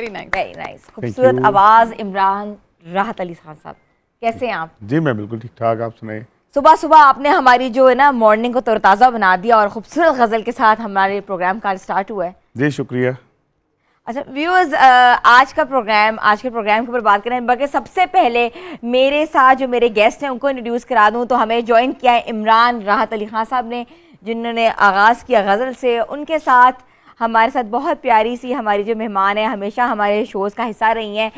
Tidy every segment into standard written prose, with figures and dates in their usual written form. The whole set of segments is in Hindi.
Very nice, very nice. खूबसूरत आवाज़, इमरान राहत अली खान साहब, कैसे हैं आप? जी मैं बिल्कुल ठीक ठाक, आप सुनाइए। सुबह सुबह आपने हमारी जो है ना मॉर्निंग को तरोताज़ा बना दिया और खूबसूरत गज़ल के साथ हमारे प्रोग्राम का स्टार्ट हुआ है। जी शुक्रिया। अच्छा व्यूअर्स, आज के प्रोग्राम के ऊपर बात करें, बल्कि सबसे पहले मेरे साथ जो मेरे गेस्ट हैं उनको इंट्रोड्यूस करा दूं। तो हमें ज्वाइन किया है इमरान राहत अली खान साहब ने, जिन्होंने आगाज़ किया गज़ल से। उनके साथ हमारे साथ बहुत प्यारी सी हमारी जो मेहमान है, हमेशा हमारे शोज़ का हिस्सा रही हैं,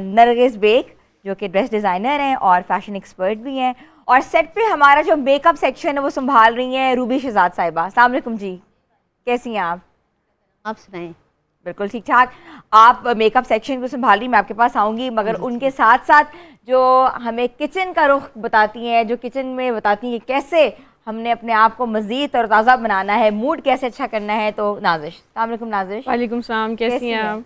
नरगिस बेग, जो कि ड्रेस डिज़ाइनर हैं और फैशन एक्सपर्ट भी हैं। और सेट पे हमारा जो मेकअप सेक्शन है वो संभाल रही हैं रूबी शहजाद साहिबा। अस्सलाम वालेकुम जी, कैसी हैं आप? आप सुनाएं। बिल्कुल ठीक ठाक। आप मेकअप सेक्शन को संभाल रही, मैं आपके पास आऊँगी, मगर उनके साथ साथ जो हमें किचन का रुख बताती हैं, जो किचन में बताती हैं कैसे हमने अपने आप को मज़ीद और ताज़ा बनाना है, मूड कैसे अच्छा करना है, तो नाज़िश। अस्सलाम वालेकुम नाज़िश। वालेकुम सलाम, कैसी हैं आप?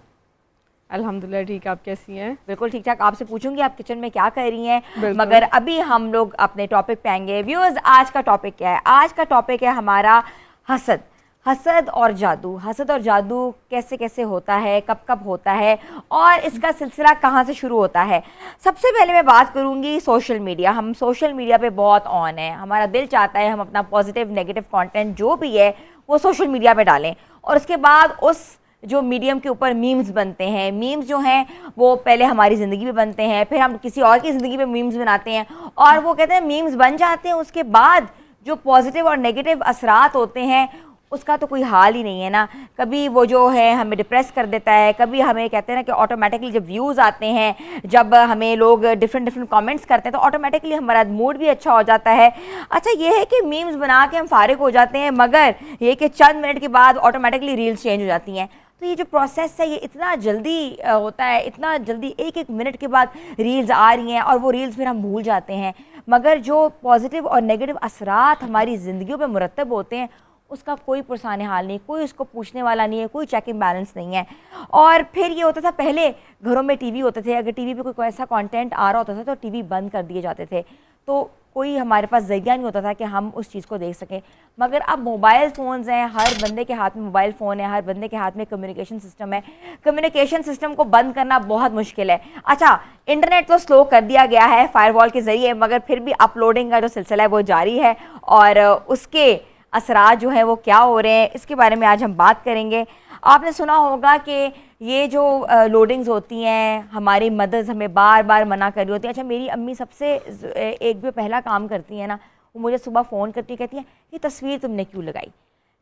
अल्हम्दुलिल्लाह ठीक, आप कैसी हैं? बिल्कुल ठीक ठाक। आपसे पूछूंगी आप किचन में क्या कर रही हैं, मगर अभी हम लोग अपने टॉपिक पे आएंगे। व्यूअर्स, आज का टॉपिक क्या है? आज का टॉपिक है हमारा हसद। हसद और जादू। हसद और जादू कैसे कैसे होता है, कब कब होता है, और इसका सिलसिला कहाँ से शुरू होता है। सबसे पहले मैं बात करूँगी सोशल मीडिया। हम सोशल मीडिया पे बहुत ऑन है, हमारा दिल चाहता है हम अपना पॉजिटिव नेगेटिव कंटेंट जो भी है वो सोशल मीडिया पे डालें, और उसके बाद उस जो मीडियम के ऊपर मीम्स बनते हैं। मीम्स जो हैं वो पहले हमारी ज़िंदगी में बनते हैं, फिर हम किसी और की ज़िंदगी में मीम्स बनाते हैं, और वो कहते हैं मीम्स बन जाते हैं, उसके बाद जो पॉजिटिव और नेगेटिव असरात होते हैं उसका तो कोई हाल ही नहीं है ना। कभी वो जो है हमें डिप्रेस कर देता है, कभी हमें कहते हैं ना कि ऑटोमेटिकली जब व्यूज़ आते हैं, जब हमें लोग डिफरेंट कमेंट्स करते हैं, तो ऑटोमेटिकली हमारा मूड भी अच्छा हो जाता है। अच्छा ये है कि मीम्स बना के हम फारिग हो जाते हैं, मगर ये कि चंद मिनट के बाद ऑटोमेटिकली रील्स चेंज हो जाती हैं। तो ये जो प्रोसेस है ये इतना जल्दी होता है, इतना जल्दी, एक एक मिनट के बाद रील्स आ रही हैं और वो रील्स फिर हम भूल जाते हैं। मगर जो पॉजिटिव और नेगेटिव असरात हमारी ज़िंदगियों पे मुरतब होते हैं उसका कोई पुरसान हाल नहीं, कोई उसको पूछने वाला नहीं है, कोई चेक एंड बैलेंस नहीं है। और फिर ये होता था, पहले घरों में टीवी होते थे, अगर टीवी पे कोई ऐसा कंटेंट आ रहा होता था तो टीवी बंद कर दिए जाते थे, तो कोई हमारे पास जरिया नहीं होता था कि हम उस चीज़ को देख सकें। मगर अब मोबाइल फ़ोन्स हैं, हर बंदे के हाथ में मोबाइल फ़ोन है, हर बंदे के हाथ में कम्युनिकेशन सिस्टम है। कम्युनिकेशन सिस्टम को बंद करना बहुत मुश्किल है। अच्छा इंटरनेट तो स्लो कर दिया गया है फायरवॉल के ज़रिए, मगर फिर भी अपलोडिंग का जो सिलसिला है वो जारी है, और उसके असरात जो हैं वो क्या हो रहे हैं इसके बारे में आज हम बात करेंगे। आपने सुना होगा कि ये जो लोडिंग्स होती हैं, हमारी मदर्स हमें बार बार मना कर रही होती हैं। अच्छा मेरी अम्मी सबसे एक भी पहला काम करती है ना, वो मुझे सुबह फ़ोन करती कहती हैं ये तस्वीर तुमने क्यों लगाई,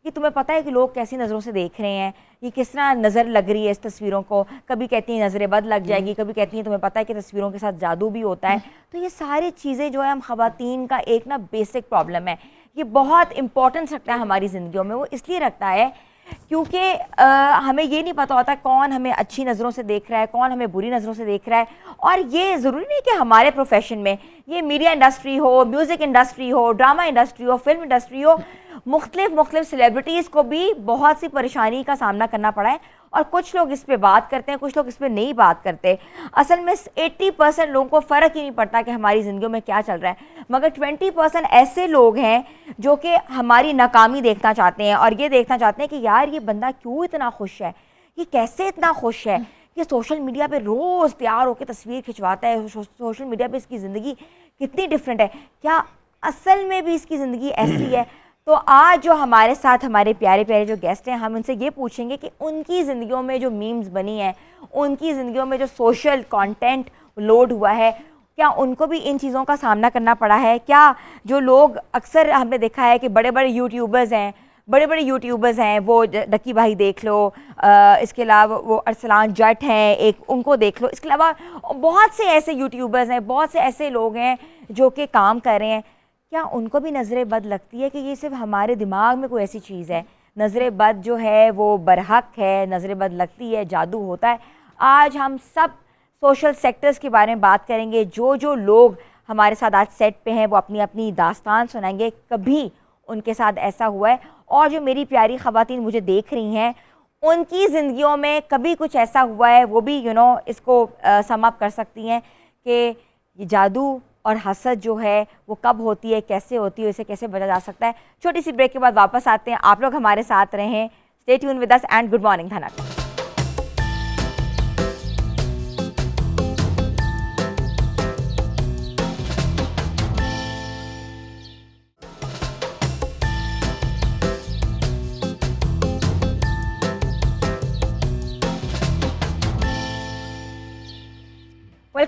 कि तुम्हें पता है कि लोग कैसी नज़रों से देख रहे हैं, ये किस तरह नज़र लग रही है इस तस्वीरों को। कभी कहती हैं नज़रें बद लग जाएगी, कभी कहती हैं तुम्हें पता है कि तस्वीरों के साथ जादू भी होता है। तो ये सारी चीज़ें जो है हम ख़वातीन का एक ना बेसिक प्रॉब्लम है, ये बहुत इंपॉर्टेंस रखता है हमारी ज़िंदगियों में। वो इसलिए रखता है क्योंकि हमें ये नहीं पता होता कौन हमें अच्छी नज़रों से देख रहा है, कौन हमें बुरी नज़रों से देख रहा है। और ये ज़रूरी नहीं कि हमारे प्रोफेशन में, ये मीडिया इंडस्ट्री हो, म्यूज़िक इंडस्ट्री हो, ड्रामा इंडस्ट्री हो, फिल्म इंडस्ट्री हो, मुख्तलिफ सेलिब्रिटीज़ को भी बहुत सी परेशानी का सामना करना पड़ा है। और कुछ लोग इस पे बात करते हैं, कुछ लोग इस पे नहीं बात करते। असल में 80% लोगों को फ़र्क ही नहीं पड़ता कि हमारी ज़िंदगियों में क्या चल रहा है, मगर 20% ऐसे लोग हैं जो कि हमारी नाकामी देखना चाहते हैं, और ये देखना चाहते हैं कि यार ये बंदा क्यों इतना खुश है, ये कैसे इतना खुश है, ये सोशल मीडिया पे रोज़ तैयार होकर तस्वीर खिंचवाता है, सोशल मीडिया पे इसकी ज़िंदगी कितनी डिफरेंट है, क्या असल में भी इसकी ज़िंदगी ऐसी है। तो आज जो हमारे साथ हमारे प्यारे प्यारे जो गेस्ट हैं, हम उनसे ये पूछेंगे कि उनकी ज़िंदगियों में जो मीम्स बनी हैं, उनकी ज़िंदगियों में जो सोशल कंटेंट लोड हुआ है, क्या उनको भी इन चीज़ों का सामना करना पड़ा है। क्या जो लोग अक्सर हमने देखा है कि बड़े बड़े यूट्यूबर्स हैं, वो डक्की भाई देख लो, इसके अलावा वो अरसलान जट हैं एक, उनको देख लो, इसके अलावा बहुत से ऐसे यूट्यूबर्स हैं, बहुत से ऐसे लोग हैं जो कि काम कर रहे हैं, क्या उनको भी नज़रें बद लगती है कि ये सिर्फ हमारे दिमाग में कोई ऐसी चीज़ है। नज़रें बद जो है वो बरहक है, नज़रें बद लगती है, जादू होता है। आज हम सब सोशल सेक्टर्स के बारे में बात करेंगे। जो लोग हमारे साथ आज सेट पे हैं वो अपनी अपनी दास्तान सुनाएंगे, कभी उनके साथ ऐसा हुआ है, और जो मेरी प्यारी ख़वातीन मुझे देख रही हैं उनकी ज़िंदगियों में कभी कुछ ऐसा हुआ है, वो भी इसको सम अप कर सकती हैं कि ये जादू और हसद जो है वो कब होती है, कैसे होती है, इसे कैसे बचा जा सकता है। छोटी सी ब्रेक के बाद वापस आते हैं। आप लोग हमारे साथ रहें, stay tune with us and good morning Dhanak.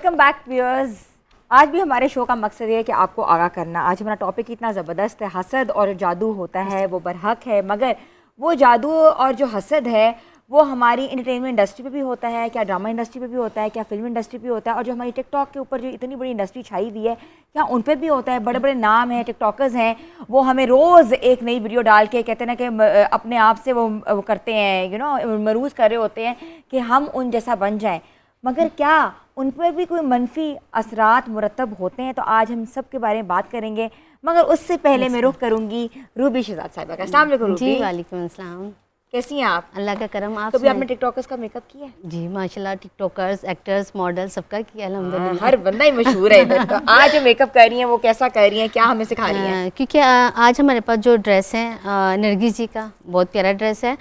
Welcome back viewers. आज भी हमारे शो का मकसद ये है कि आपको आगाह करना। आज हमारा टॉपिक इतना ज़बरदस्त है, हसद और जादू होता है वो बरहक है, मगर वो जादू और जो हसद है वो हमारी एंटरटेनमेंट इंडस्ट्री पे भी होता है, क्या ड्रामा इंडस्ट्री पे भी होता है, क्या फिल्म इंडस्ट्री पे भी होता है, और जो हमारी टिकटॉक के ऊपर जो इतनी बड़ी इंडस्ट्री छाई हुई है क्या उन पे भी होता है। बड़े बड़े नाम हैं, टिकटॉकर्स हैं, वो हमें रोज़ एक नई वीडियो डाल के कहते हैं ना कि अपने आप से वो करते हैं, यू नो, मरूज कर रहे होते हैं कि हम उन जैसा बन जाएं, मगर क्या उन पर भी कोई मनफी असरात मुरतब होते हैं? तो आज हम सब के बारे में बात करेंगे, मगर उससे पहले मैं रुख करूंगी रूबी शहजाद साहिबा का। अस्सलाम वालेकुम रूबी। जी वालेकुम अस्सलाम। कैसी हैं आप? अल्लाह का करम। आप कभी आपने टिकटॉकर्स का मेकअप किया है? जी माशाल्लाह, टिकटॉकर्स, एक्टर्स, मॉडल सबका किया अल्हम्दुलिल्लाह। हर बंदा ही मशहूर है इधर। तो आज जो मेकअप कर रही हैं वो कैसा कर रही हैं, क्या हमें सिखा रही हैं? क्योंकि आज हमारे पास जो ड्रेस है नरगिस जी का बहुत प्यारा ड्रेस है,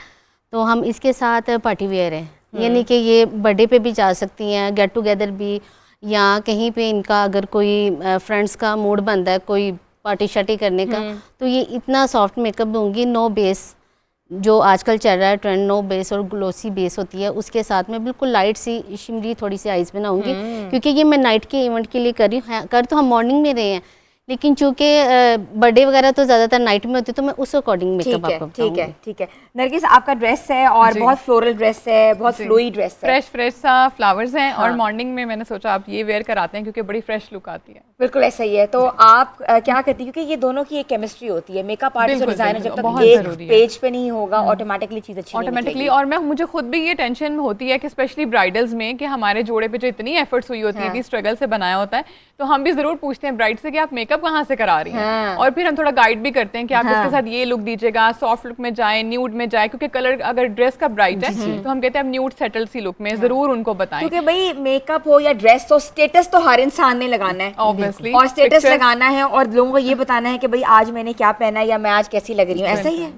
तो हम इसके साथ पार्टी वेयर है, यानी कि ये बर्थडे पे भी जा सकती हैं, गेट टुगेदर भी, या कहीं पे इनका अगर कोई फ्रेंड्स का मूड बनता है कोई पार्टी शार्टी करने का, तो ये इतना सॉफ्ट मेकअप दूंगी, नो बेस जो आजकल चल रहा है ट्रेंड, नो बेस और ग्लोसी बेस होती है, उसके साथ में बिल्कुल लाइट सी शिमरी थोड़ी सी आइज बनाऊंगी, क्योंकि ये मैं नाइट के इवेंट के लिए कर रही हूँ। कर तो हम मॉर्निंग में रहे हैं, लेकिन चूंकि बर्थडे वगैरह तो ज़्यादातर नाइट में होती है, तो मैं उस अकॉर्डिंग मेकअप आपको ठीक है ठीक है। नरगिस आपका ड्रेस है और बहुत फ्लोरल ड्रेस है, बहुत फ्लोई ड्रेस है, फ्रेश सा फ्लावर्स हैं, और मॉर्निंग में मैंने सोचा आप ये वेयर कराते हैं क्योंकि बड़ी फ्रेश लुक आती है। बिल्कुल ऐसा ही है। तो आप क्या करती है, क्योंकि ये दोनों की एक केमिस्ट्री होती है, मेकअप आर्टिस्ट और डिजाइनर जब तक एक पेज पे नहीं होगा ऑटोमेटिकली चीज अच्छी ऑटोमेटिकली। और मैं मुझे खुद भी ये टेंशन होती है कि स्पेशली ब्राइडल्स में कि हमारे जोड़े पे जो इतनी एफर्ट्स हुई होती है, इतनी स्ट्रगल से बनाया होता है, तो हम भी जरूर पूछते हैं ब्राइड से कि आप मेकअप कहाँ से करा रही हैं, और फिर हम थोड़ा गाइड भी करते हैं कि आप इसके साथ ये लुक दीजिएगा, सॉफ्ट लुक में जाए, न्यूड में जाए, क्योंकि कलर अगर ड्रेस का ब्राइट है तो हम कहते हैं आप न्यूड सेटल सी लुक में जरूर उनको बताएं, क्योंकि भाई मेकअप हो या ड्रेस हो, स्टेटस तो हर इंसान ने लगाना है ऑब्वियसली, और स्टेटस लगाना है और लोगों को ये बताना है कि भाई आज मैंने क्या पहना है या मैं आज कैसी लग रही हूँ, ऐसा ही है।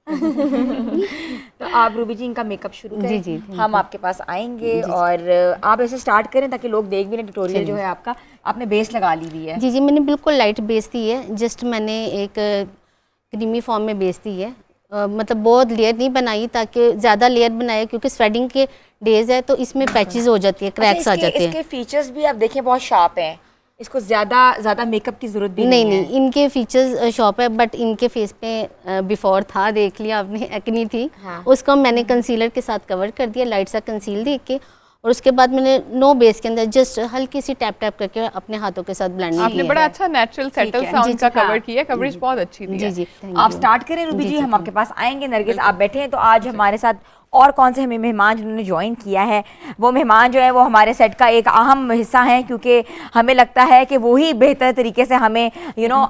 तो आप रूबी जी इनका मेकअप शुरू करें। जी, हम आपके पास आएंगे और आप ऐसे स्टार्ट करें ताकि लोग देख भी लें। ट्यूटोरियल जो है आपका, आपने बेस लगा ली हुई है। जी मैंने बिल्कुल लाइट बेस दी है, जस्ट मैंने एक क्रीमी फॉर्म में बेस दी है, मतलब बहुत लेयर नहीं बनाई, ताकि ज़्यादा लेयर बनाए क्योंकि स्वेडिंग के डेज है तो इसमें पैचेस हो जाती है, क्रैक्स आ जाते हैं। इसके फीचर्स भी आप देखें बहुत शार्प हैं, इसको ज़्यादा मेकअप की ज़रूरत भी नहीं है। इनके फीचर्स शॉप है, बट इनके फेस पे बिफोर था, देख लिया आपने, एक्नी थी, उसको मैंने कंसीलर के साथ कवर कर दिया, लाइट सा कंसील दे के, और उसके बाद मैंने नो बेस के अंदर जस्ट हल्की सी टैप करके अपने हाथों के साथ ब्लेंड किया। आपने बड़ा अच्छा नेचुरल सेटल सा उनका कवर किया, कवरेज बहुत अच्छी दी है। जी आप स्टार्ट करें रूबी जी, हम आपके पास आएंगे। नरगिस आप बैठे हैं, तो आज हमारे साथ और कौन से हमें मेहमान जिन्होंने ज्वाइन किया है, वो मेहमान जो है वो हमारे सेट का एक अहम हिस्सा है, क्योंकि हमें लगता है कि वही बेहतर तरीके से हमें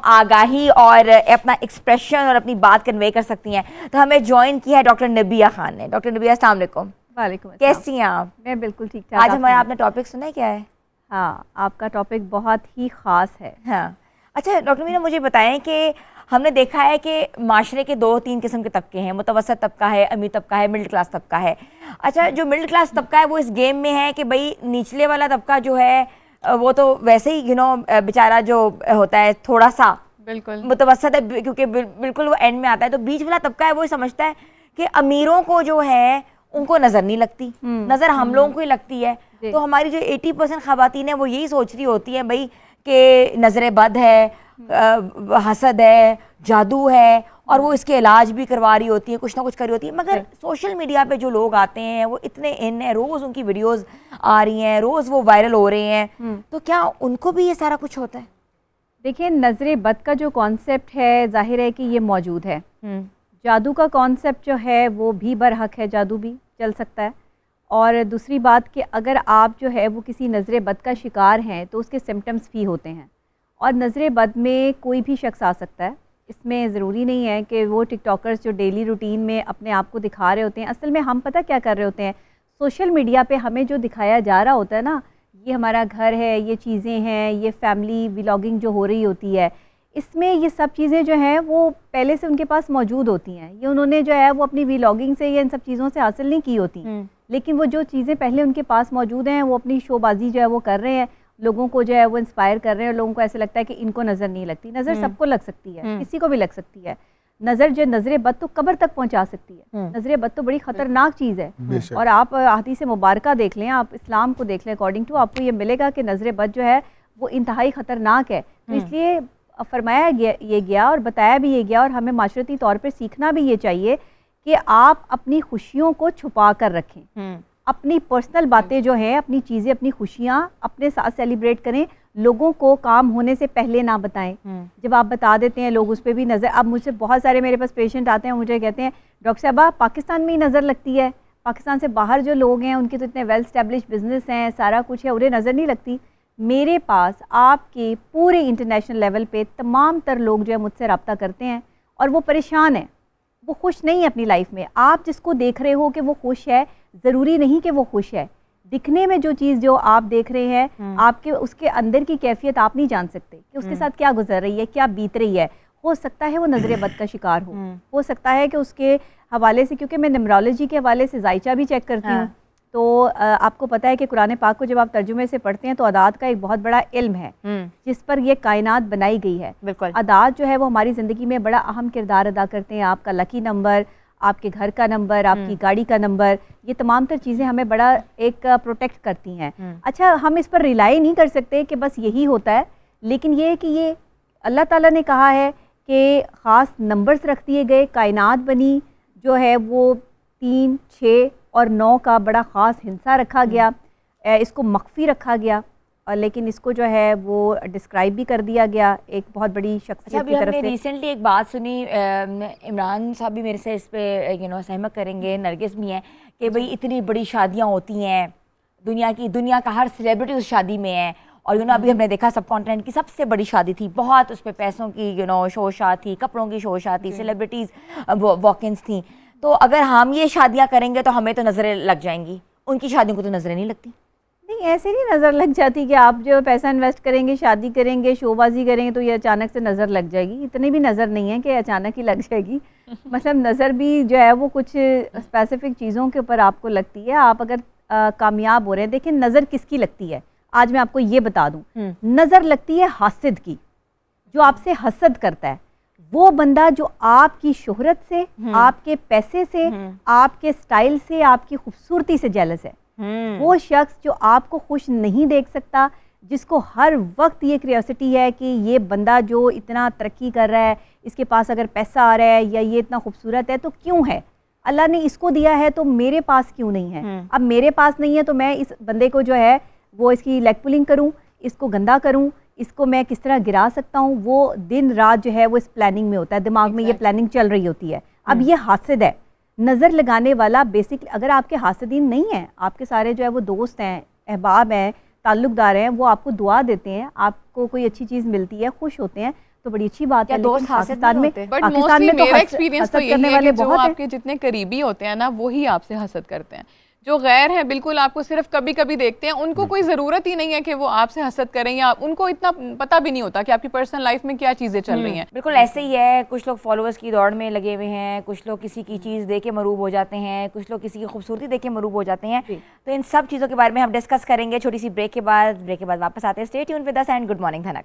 आगाही और अपना एक्सप्रेशन और अपनी बात कन्वे कर सकती हैं। तो हमें ज्वाइन किया है डॉक्टर नबिया खान ने। डॉक्टर नबिया अस्सलाम वालेकुम। वालेकुम। कैसी हैं आप? मैं बिल्कुल ठीक ठाक। आज हमारा आपने टॉपिक सुना है, क्या है? हाँ, आपका टॉपिक बहुत ही ख़ास है। हाँ अच्छा डॉक्टर मीना, मुझे बताएं कि हमने देखा है कि माशरे के 2-3 किस्म के तबके हैं, मुतवसत तबका है, अमीर तबका है, मिडिल क्लास तबका है। अच्छा, जो मिडिल क्लास तबका है वो इस गेम में है कि भाई निचले वाला तबका जो है वो तो वैसे ही बेचारा जो होता है थोड़ा सा बिल्कुल मुतवसत है, क्योंकि बिल्कुल वो एंड में आता है। तो बीच वाला तबका है वो समझता है कि अमीरों को जो है उनको नज़र नहीं लगती, नज़र हम लोगों को ही लगती है। तो हमारी जो 80% ख़वातीन है वो यही सोच रही होती है भाई कि नज़र बद है, हसद है, जादू है, और वो इसके इलाज भी करवा रही होती है, कुछ ना कुछ कर रही होती है। मगर सोशल मीडिया पे जो लोग आते हैं वो इतने इन है, रोज़ उनकी वीडियोस आ रही हैं, रोज़ वो वायरल हो रहे हैं, तो क्या उनको भी ये सारा कुछ होता है? देखिए, नज़र बद का जो कॉन्सेप्ट है जाहिर है कि ये मौजूद है। जादू का कॉन्सेप्ट जो है वो भी बरहक है, जादू भी चल सकता है। और दूसरी बात कि अगर आप जो है वो किसी नज़र बद का शिकार हैं तो उसके सिम्टम्स भी होते हैं, और नज़र बद में कोई भी शख्स आ सकता है। इसमें ज़रूरी नहीं है कि वो टिकटॉकर्स जो डेली रूटीन में अपने आप को दिखा रहे होते हैं, असल में हम पता क्या कर रहे होते हैं, सोशल मीडिया पे हमें जो दिखाया जा रहा होता है ना, ये हमारा घर है, ये चीज़ें हैं, ये फैमिली व्लॉगिंग जो हो रही होती है, इसमें ये सब चीज़ें जो हैं वो पहले से उनके पास मौजूद होती हैं। ये उन्होंने जो है वो अपनी व्लॉगिंग से या इन सब चीज़ों से हासिल नहीं की होती, लेकिन वो जो चीज़ें पहले उनके पास मौजूद हैं वो अपनी शोबाजी जो है वो कर रहे हैं, लोगों को जो है वो इंस्पायर कर रहे हैं, और लोगों को ऐसे लगता है कि इनको नज़र नहीं लगती। नज़र सबको लग सकती है, किसी को भी लग सकती है। नज़र जो नज़र बद तो कब्र तक पहुंचा सकती है। नज़र बद तो बड़ी ख़तरनाक चीज़ है। और आप हदीस मुबारका देख लें, आप इस्लाम को देख लें, अकॉर्डिंग टू आपको ये मिलेगा कि नज़र बद जो है वो इंतहाई ख़तरनाक है। तो इसलिए फरमाया गया और बताया भी ये गया, और हमें माशरती तौर पर सीखना भी ये चाहिए कि आप अपनी खुशियों को छुपा कर रखें। अपनी पर्सनल बातें जो है, अपनी चीज़ें, अपनी खुशियाँ अपने साथ सेलिब्रेट करें, लोगों को काम होने से पहले ना बताएं। जब आप बता देते हैं लोग उस पर भी नज़र, अब मुझसे बहुत सारे मेरे पास पेशेंट आते हैं, मुझे कहते हैं डॉक्टर साहबा पाकिस्तान में ही नज़र लगती है, पाकिस्तान से बाहर जो लोग हैं उनके तो इतने वेल स्टैब्लिश बिजनेस हैं, सारा कुछ है, उन्हें नज़र नहीं लगती। मेरे पास आपके पूरे इंटरनेशनल लेवल पे तमाम तर लोग जो है मुझसे रब्ता करते हैं और वो परेशान हैं, वो खुश नहीं है अपनी लाइफ में। आप जिसको देख रहे हो कि वो खुश है, ज़रूरी नहीं कि वो खुश है। दिखने में जो चीज़ जो आप देख रहे हैं, आपके उसके अंदर की कैफियत आप नहीं जान सकते कि उसके साथ क्या गुजर रही है, क्या बीत रही है। हो सकता है वो नज़र बद का शिकार हो सकता है कि उसके हवाले से, क्योंकि मैं न्यूमरोलॉजी के हवाले से जायचा भी चेक करती हूँ, तो आपको पता है कि कुरान पाक को जब आप तर्जुमे से पढ़ते हैं तो अदाद का एक बहुत बड़ा इल्म है जिस पर ये कायनात बनाई गई है। बिल्कुल, अदाद जो है वो हमारी ज़िंदगी में बड़ा अहम किरदार अदा करते हैं। आपका लकी नंबर, आपके घर का नंबर, आपकी गाड़ी का नंबर, ये तमाम तर चीज़ें हमें बड़ा एक प्रोटेक्ट करती हैं। अच्छा, हम इस पर रिलाई नहीं कर सकते कि बस यही होता है, लेकिन ये है कि ये अल्लाह ताला ने कहा है कि ख़ास नंबर्स रख दिए गए, कायनात बनी जो है वो 3, 6 और 9 का बड़ा ख़ास हिस्सा रखा गया, इसको मख्फी रखा गया, और लेकिन इसको जो है वो डिस्क्राइब भी कर दिया गया एक बहुत बड़ी शख्सियत की तरफ से। रिसेंटली एक बात सुनी, इमरान साहब भी मेरे से इस पे सहमत करेंगे, नरगिस भी हैं, कि भाई इतनी बड़ी शादियां होती हैं, दुनिया का हर सेलिब्रिटी उस शादी में है, और अभी हमने देखा सब कॉन्टिनेंट की सबसे बड़ी शादी थी, बहुत उस पर पैसों की शोशात थी, कपड़ों की शोशात थी, सेलिब्रिटीज़ वॉक-इन्स थी। तो अगर हम ये शादियां करेंगे तो हमें तो नज़रें लग जाएंगी, उनकी शादियों को तो नज़रें नहीं लगती। नहीं, ऐसे नहीं नज़र लग जाती कि आप जो पैसा इन्वेस्ट करेंगे, शादी करेंगे, शोबाजी करेंगे तो ये अचानक से नज़र लग जाएगी। इतनी भी नज़र नहीं है कि अचानक ही लग जाएगी। मतलब नज़र भी जो है वो कुछ स्पेसिफिक चीज़ों के ऊपर आपको लगती है। आप अगर कामयाब हो रहे हैं, देखिए नज़र किसकी लगती है, आज मैं आपको ये बता दूँ। नज़र लगती है हासिद की, जो आपसे हसद करता है। वो बंदा जो आपकी शोहरत से, आपके पैसे से, आपके स्टाइल से, आपकी खूबसूरती से जेलस है। वो शख्स जो आपको खुश नहीं देख सकता, जिसको हर वक्त ये क्यूरियोसिटी है कि ये बंदा जो इतना तरक्की कर रहा है, इसके पास अगर पैसा आ रहा है या ये इतना खूबसूरत है तो क्यों है, अल्लाह ने इसको दिया है तो मेरे पास क्यों नहीं है। अब मेरे पास नहीं है तो मैं इस बंदे को जो है वो इसकी लेग पुलिंग करूँ, इसको गंदा करूँ, इसको मैं किस तरह गिरा सकता हूँ। वो दिन रात जो है वो इस प्लानिंग में होता है, दिमाग में ये प्लानिंग चल रही होती है। अब ये हासिद है, नज़र लगाने वाला बेसिकली, अगर आपके हासिदीन नहीं हैं, आपके सारे जो है वो दोस्त हैं, अहबाब हैं, ताल्लुकदार हैं, वो आपको दुआ देते हैं, आपको कोई अच्छी चीज़ मिलती है, खुश होते हैं, तो बड़ी अच्छी बात है। दोस्त पाकिस्तान में तो मेरा एक्सपीरियंस तो यही है कि जो बहुत आपके जितने करीबी होते हैं ना, वही आपसे हसद करते हैं। जो गैर है, बिल्कुल आपको सिर्फ कभी कभी देखते हैं, उनको कोई ज़रूरत ही नहीं है कि वो आपसे हसद करें, या उनको इतना पता भी नहीं होता कि आपकी पर्सनल लाइफ में क्या चीज़ें चल रही हैं। बिल्कुल ऐसे ही है। कुछ लोग फॉलोअर्स की दौड़ में लगे हुए हैं, कुछ लोग किसी की चीज़ देख के मरूब हो जाते हैं, कुछ लोग किसी की खूबसूरती देख के मरूब हो जाते हैं। तो इन सब चीज़ों के बारे में हम डिस्कस करेंगे छोटी सी ब्रेक के बाद वापस आते हैं। Stay tune with us and good morning धनक।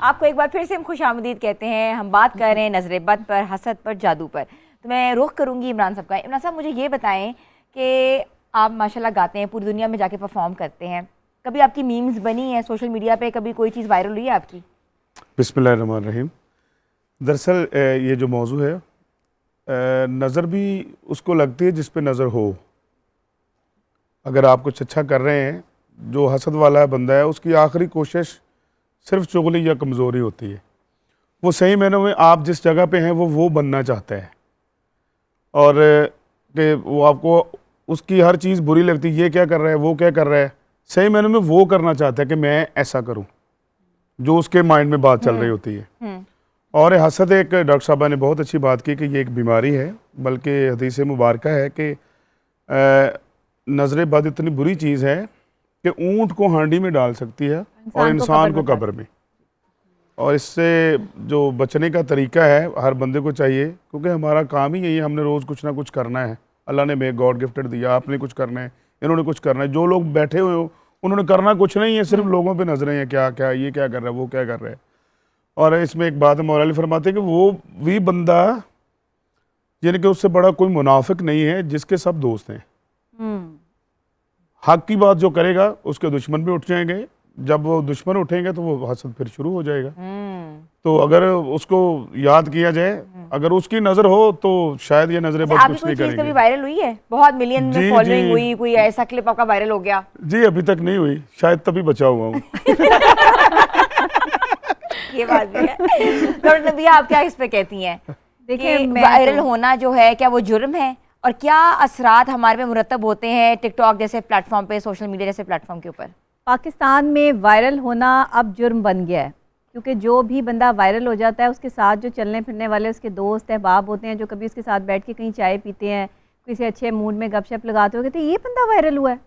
आपको एक बार फिर से हम खुश आमदीद कहते हैं। हम बात कर रहे हैं नज़र बद पर, हसद पर, जादू पर। तो मैं रुख करूंगी इमरान साहब का। इमरान साहब, मुझे ये बताएं कि आप माशाल्लाह गाते हैं, पूरी दुनिया में जाके परफॉर्म करते हैं, कभी आपकी मीम्स बनी है सोशल मीडिया पे, कभी कोई चीज़ वायरल हुई है आपकी? बिस्मिल्लाहिर्रहमानिर्रहीम। दरअसल ये जो मौजू है, नज़र भी उसको लगती है जिस पे नज़र हो। अगर आप कुछ अच्छा कर रहे हैं, जो हसद वाला बंदा है उसकी आखिरी कोशिश सिर्फ चुगली या कमज़ोरी होती है। वो सही मायनों में आप जिस जगह पे हैं वो बनना चाहता है, और कि वो आपको उसकी हर चीज़ बुरी लगती है, ये क्या कर रहा है, वो क्या कर रहा है, सही मायनों में वो करना चाहता है कि मैं ऐसा करूं, जो उसके माइंड में बात चल रही होती है। और हसद, एक डॉक्टर साहबा ने बहुत अच्छी बात की कि ये एक बीमारी है, बल्कि हदीस मुबारक है कि नज़र बद इतनी बुरी चीज़ है कि ऊँट को हांडी में डाल सकती है और इंसान को कब्र में। और इससे जो बचने का तरीका है हर बंदे को चाहिए, क्योंकि हमारा काम ही यही है, हमने रोज़ कुछ ना कुछ करना है। अल्लाह ने हमें गॉड गिफ्टेड दिया, आपने कुछ करना है, इन्होंने कुछ करना है। जो लोग बैठे हुए हो उन्होंने करना कुछ नहीं है, सिर्फ लोगों पे नजरें हैं, क्या क्या ये क्या कर रहा है, वो क्या कर रहा है। और इसमें एक बात मौला अली फरमाते हैं कि वो भी बंदा यानी कि उससे बड़ा कोई मुनाफिक नहीं है जिसके सब दोस्त हैं। हक की बात जो करेगा उसके दुश्मन भी उठ जाएंगे, जब वो दुश्मन उठेंगे तो वो हसद फिर शुरू हो जाएगा। तो अगर उसको याद किया जाए, अगर उसकी नजर हो तो शायद ये नजरें बहुत कुछ नहीं करेंगी। कभी वायरल हुई है, बहुत मिलियन में फॉलोइंग हुई, कोई ऐसा क्लिप आपका वायरल हो गया? जी अभी तक नहीं हुई, शायद तभी बचा हुआ हूँ। ये बात भी है। तो नबिया आप क्या इस पे कहती हैं? देखिए वायरल होना जो है क्या वो जुर्म है, और क्या असरात हमारे पे मुरतब होते हैं टिकटॉक जैसे प्लेटफॉर्म पे, सोशल मीडिया जैसे प्लेटफॉर्म के ऊपर? पाकिस्तान में वायरल होना अब जुर्म बन गया है, क्योंकि जो भी बंदा वायरल हो जाता है उसके साथ जो चलने फिरने वाले उसके दोस्त अहबाब होते हैं, जो कभी उसके साथ बैठ के कहीं चाय पीते हैं, किसी अच्छे मूड में गपशप लगाते हो, कहते हैं ये बंदा वायरल हुआ है,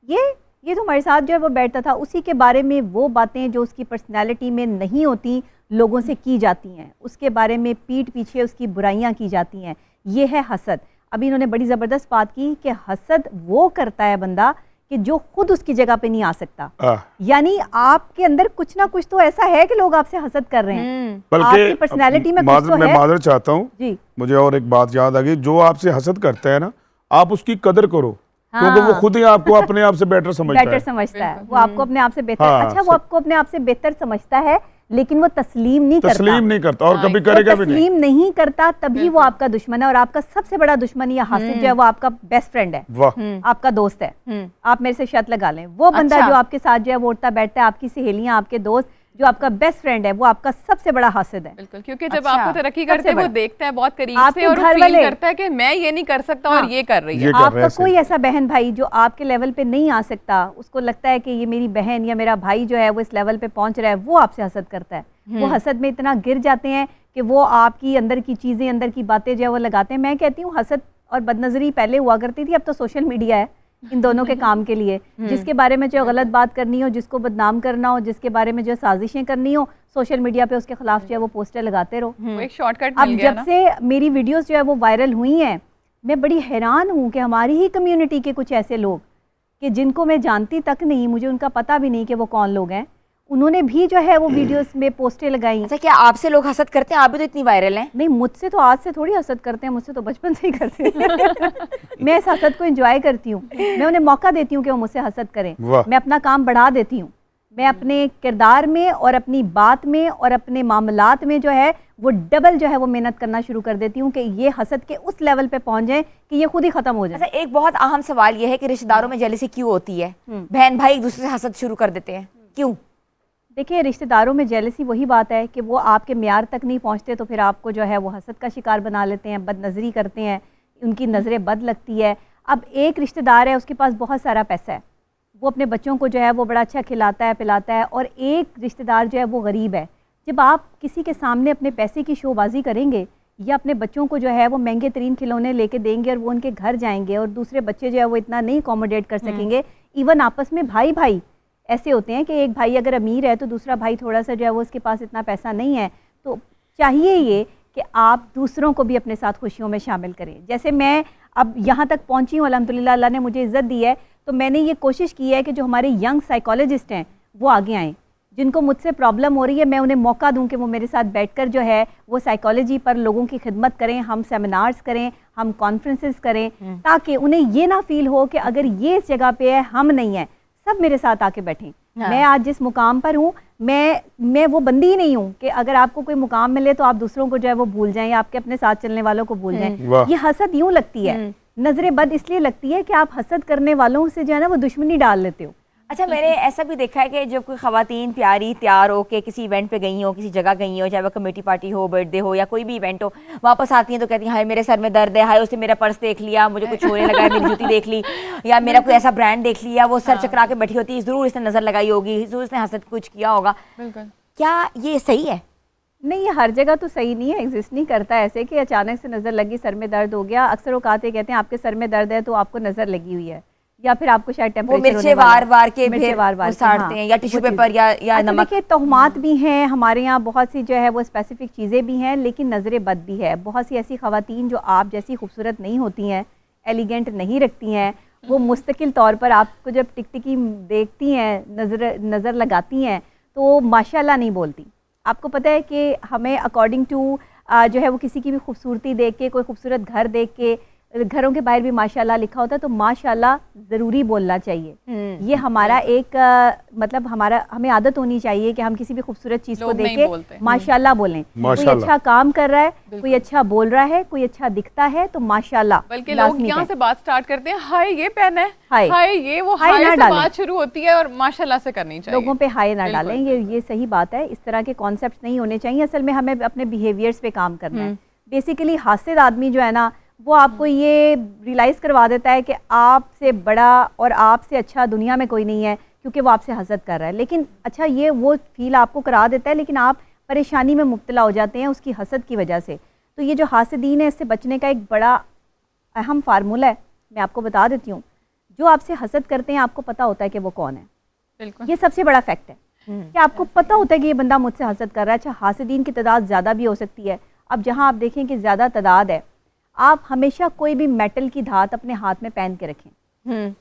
ये तो हमारे साथ जो है वो बैठता था। उसी के बारे में वो बातें जो उसकी पर्सनैलिटी में नहीं होती लोगों से की जाती हैं, उसके बारे में पीठ पीछे उसकी बुराइयां की जाती हैं। ये है हसद। अभी इन्होंने बड़ी ज़बरदस्त बात की कि हसद वो करता है बंदा कि जो खुद उसकी जगह पे नहीं आ सकता। यानी आपके अंदर कुछ ना कुछ तो ऐसा है कि लोग आपसे हसद कर रहे हैं, आपकी पर्सनैलिटी में कुछ तो है। मैं मादर चाहता हूँ जी, मुझे और एक बात याद आ गई, जो आपसे हसद करता है ना, आप उसकी कदर करो, क्योंकि वो खुद ही आपको अपने आप से बेटर समझता है। वो आपको अपने आप से बेहतर, अच्छा वो आपको अपने आप से बेहतर समझता है, लेकिन वो तस्लीम नहीं करता और कभी करेगा भी नहीं। तस्लीम नहीं करता, तभी वो आपका दुश्मन है। और आपका सबसे बड़ा दुश्मन या हासिद जो है वो आपका बेस्ट फ्रेंड है, आपका दोस्त है। आप मेरे से शर्त लगा लें, वो बंदा जो आपके साथ जो है वो उठता बैठता है, आपकी सहेलियां, आपके दोस्त, जो आपका बेस्ट फ्रेंड है, वो आपका सबसे बड़ा हासिद है। बिल्कुल, क्योंकि जब आपको तरक्की करते हैं वो देखता है बहुत करीब से और फील करता है कि मैं ये नहीं कर सकता और ये कर रही है। आपका कोई ऐसा बहन भाई जो आपके लेवल पे नहीं आ सकता, उसको लगता है कि ये मेरी बहन या मेरा भाई जो है वो इस लेवल पे पहुंच रहा है, वो आपसे हसद करता है। वो हसद में इतना गिर जाते हैं कि वो आपकी अंदर की चीजें, अंदर की बातें जो है वो लगाते हैं। मैं कहती हूँ हसद और बदनजरी पहले हुआ करती थी, अब तो सोशल मीडिया है इन दोनों के काम के लिए। जिसके बारे में जो गलत बात करनी हो, जिसको बदनाम करना हो, जिसके बारे में जो साजिशें करनी हो, सोशल मीडिया पे उसके खिलाफ जो है वो पोस्टर लगाते रहो। एक शॉर्टकट अब जब से मेरी वीडियोस जो है वो वायरल हुई हैं, मैं बड़ी हैरान हूँ कि हमारी ही कम्युनिटी के कुछ ऐसे लोग कि जिनको मैं जानती तक नहीं, मुझे उनका पता भी नहीं कि वो कौन लोग हैं, उन्होंने भी जो है वो वीडियोस में पोस्टें लगाई। अच्छा, क्या आपसे लोग हसद करते हैं? आप भी तो इतनी वायरल हैं। नहीं, मुझसे तो आज से थोड़ी हसद करते हैं, मुझसे तो बचपन से ही करते हैं। मैं इस हसद को एंजॉय करती हूँ, मैं उन्हें मौका देती हूँ कि वो मुझसे हसद करें। मैं अपना काम बढ़ा देती हूँ, मैं अपने किरदार में और अपनी बात में और अपने मामलात में जो है वो डबल जो है वो मेहनत करना शुरू कर देती हूँ कि ये हसद के उस लेवल पे पहुंच जाए कि ये खुद ही खत्म हो जाए। अच्छा, एक बहुत अहम सवाल ये है कि रिश्तेदारों में जेलसी क्यों होती है? बहन भाई एक दूसरे से हसद शुरू कर देते हैं, क्यों? देखिए, रिश्तेदारों में जेलसी वही बात है कि वो आपके म्यार तक नहीं पहुंचते, तो फिर आपको जो है वो हसद का शिकार बना लेते हैं, बदनज़री करते हैं, उनकी नज़रें बद लगती है। अब एक रिश्तेदार है, उसके पास बहुत सारा पैसा है, वो अपने बच्चों को जो है वो बड़ा अच्छा खिलाता है पिलाता है, और एक रिश्तेदार जो है वो गरीब है। जब आप किसी के सामने अपने पैसे की शोबाजी करेंगे या अपने बच्चों को जो है वो महंगे तरीन खिलौने लेके देंगे और वो उनके घर जाएंगे और दूसरे बच्चे जो है वो इतना नहीं अकोमोडेट कर सकेंगे, इवन आपस में भाई भाई ऐसे होते हैं कि एक भाई अगर अमीर है तो दूसरा भाई थोड़ा सा जो है वो उसके पास इतना पैसा नहीं है, तो चाहिए ये कि आप दूसरों को भी अपने साथ खुशियों में शामिल करें। जैसे मैं अब यहाँ तक पहुँची हूँ, अल्हम्दुलिल्लाह अल्लाह ने मुझे इज़्ज़त दी है, तो मैंने ये कोशिश की है कि जो हमारे यंग साइकोलॉजिस्ट हैं वो आगे आएँ, जिनको मुझसे प्रॉब्लम हो रही है मैं उन्हें मौका दूं कि वो मेरे साथ बैठकर जो है वो साइकोलॉजी पर लोगों की खिदमत करें, हम सेमिनार्स करें, हम कॉन्फ्रेंसेस करें, ताकि उन्हें ये ना फील हो कि अगर ये इस जगह पे है हम नहीं हैं, सब मेरे साथ आके बैठें। मैं आज जिस मुकाम पर हूँ, मैं वो बंदी ही नहीं हूँ कि अगर आपको कोई मुकाम मिले तो आप दूसरों को जो है वो भूल जाएं या आपके अपने साथ चलने वालों को भूल जाएं। ये हसद यूँ लगती है, नजरें बद इसलिए लगती है कि आप हसद करने वालों से जो है ना वो दुश्मनी डाल लेते हो। अच्छा, मैंने ऐसा भी देखा है कि जब कोई ख़वातीन प्यारी तैयार हो के किसी इवेंट पे गई हो, किसी जगह गई हो, चाहे वो कमेटी पार्टी हो, बर्थडे हो या कोई भी इवेंट हो, वापस आती हैं तो कहती हैं हाय मेरे सर में दर्द है, हाय उसने मेरा पर्स देख लिया, मुझे कुछ होने लगा है, मेरी जूती देख ली, या मेरा कोई ऐसा ब्रांड देख लिया, वो सर चकरा के बैठी होती है, ज़रूर इसने नज़र लगाई होगी, ज़रूर इसने हसद कुछ किया होगा। क्या ये सही है? नहीं, ये हर जगह तो सही नहीं है, एग्जिस्ट नहीं करता ऐसे कि अचानक से नज़र लगी, सर में दर्द हो गया। अक्सर औकात ये कहते हैं आपके सर में दर्द है तो आपको नज़र लगी हुई है, या फिर आपको शायद वो टेम्परेचर मिर्चे वार के मिर्चे फिर वार उसारते हैं या टिश्यू पेपर या नमक। देखिए तोहमात भी हैं हमारे यहाँ, बहुत सी जो है वो स्पेसिफिक चीज़ें भी हैं, लेकिन नज़र बद भी है। बहुत सी ऐसी ख़वातीन जो आप जैसी खूबसूरत नहीं होती हैं, एलिगेंट नहीं रखती हैं, वो मुस्तकिल तौर पर आपको जब टिकटिकी देखती हैं, नज़र लगाती हैं तो माशाल्लाह नहीं बोलती। आपको पता है कि हमें अकॉर्डिंग टू जो है वो किसी की भी खूबसूरती देख के, कोई खूबसूरत घर देख के, घरों के बाहर भी माशाल्लाह लिखा होता है, तो माशाल्लाह ज़रूरी बोलना चाहिए। ये हमारा एक मतलब हमें आदत होनी चाहिए कि हम किसी भी खूबसूरत चीज़ को देख के माशाल्लाह बोलें। कोई अच्छा काम कर रहा है, कोई अच्छा बोल रहा है, कोई अच्छा दिखता है तो माशाल्लाह। बल्कि लोग यहाँ से बात स्टार्ट करते हैं, हाय ये पहना है, हाय ये वो, हाय से बात शुरू होती है और माशाल्लाह से करनी चाहिए। लोगों पे हाय ना डालें, ये सही बात है। इस तरह के कॉन्सेप्ट नहीं होने चाहिए। असल में हमें अपने बिहेवियर्स पे काम करना है। बेसिकली हासिद आदमी जो है ना, वो आपको ये रियलाइज़ करवा देता है कि आपसे बड़ा और आपसे अच्छा दुनिया में कोई नहीं है, क्योंकि वो आपसे हसद कर रहा है। लेकिन अच्छा ये वो फील आपको करा देता है, लेकिन आप परेशानी में मुब्तला हो जाते हैं उसकी हसद की वजह से। तो ये जो हासिदीन है, इससे बचने का एक बड़ा अहम फार्मूला है, मैं आपको बता देती हूँ। जो आपसे हसद करते हैं आपको पता होता है कि वो कौन है। बिल्कुल, ये सबसे बड़ा फैक्ट है कि आपको पता होता है कि ये बंदा मुझसे हसद कर रहा है। अच्छा, हासिदीन की तादाद ज़्यादा भी हो सकती है। अब जहाँ आप देखें कि ज़्यादा तादाद है, आप हमेशा कोई भी मेटल की धात अपने हाथ में पहन के रखें।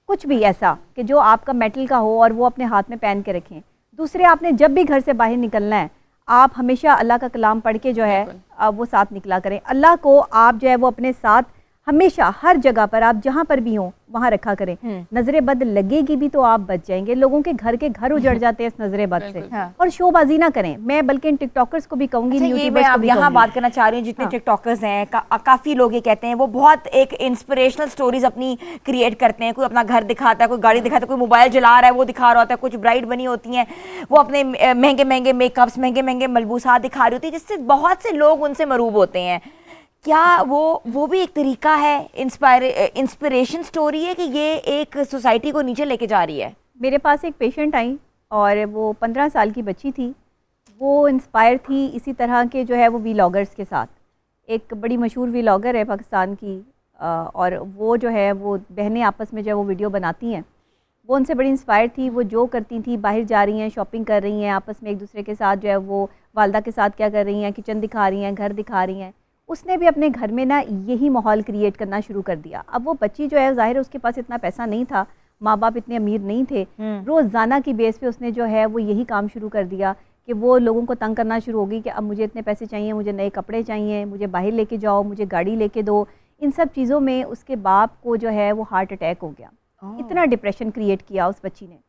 कुछ भी ऐसा कि जो आपका मेटल का हो और वो अपने हाथ में पहन के रखें। दूसरे, आपने जब भी घर से बाहर निकलना है, आप हमेशा अल्लाह का कलाम पढ़ के जो है वो साथ निकला करें। अल्लाह को आप जो है वो अपने साथ हमेशा हर जगह पर, आप जहाँ पर भी हों वहाँ रखा करें। नजरे बद लगेगी भी तो आप बच जाएंगे। लोगों के घर उजड़ जाते हैं इस नजरे बद से। और शोबाजी ना करें। मैं बल्कि इन टिकटॉकर्स को भी कहूंगी, ये मैं अब यहाँ बात करना चाह रही हूँ, जितने टिकटॉकर्स हैं काफ़ी लोग ये कहते हैं, वो बहुत एक इंस्पिरेशनल स्टोरीज अपनी क्रिएट करते हैं। कोई अपना घर दिखाता है, कोई गाड़ी दिखाता है, कोई मोबाइल जला रहा है वो दिखा रहा होता है, कुछ ब्राइड बनी होती हैं वो अपने महंगे महंगे मेकअप्स, महंगे महंगे मलबूसात दिखा रही होती है, जिससे बहुत से लोग उनसे मरूब होते हैं। क्या वो भी एक तरीका है, इंस्पिरेशन स्टोरी है कि ये एक सोसाइटी को नीचे लेके जा रही है? मेरे पास एक पेशेंट आई और वो 15 साल की बच्ची थी। वो इंस्पायर थी इसी तरह के जो है वो वीलॉगर्स के साथ। एक बड़ी मशहूर वीलॉगर है पाकिस्तान की, और वो जो है वो बहनें आपस में जो है वो वीडियो बनाती हैं। वो उनसे बड़ी इंस्पायर थी। वो जो करती थी, बाहर जा रही हैं, शॉपिंग कर रही हैं, आपस में एक दूसरे के साथ जो है वो वालदा के साथ क्या कर रही हैं, किचन दिखा रही हैं, घर दिखा रही हैं। उसने भी अपने घर में ना यही माहौल क्रिएट करना शुरू कर दिया। अब वो बच्ची जो है, ज़ाहिर है उसके पास इतना पैसा नहीं था, माँ बाप इतने अमीर नहीं थे। रोज़ाना की बेस पे उसने जो है वो यही काम शुरू कर दिया कि वो लोगों को तंग करना शुरू हो गई कि अब मुझे इतने पैसे चाहिए, मुझे नए कपड़े चाहिए, मुझे बाहर लेके जाओ, मुझे गाड़ी लेके दो। इन सब चीज़ों में उसके बाप को जो है वो हार्ट अटैक हो गया। इतना डिप्रेशन क्रिएट किया उस बच्ची ने।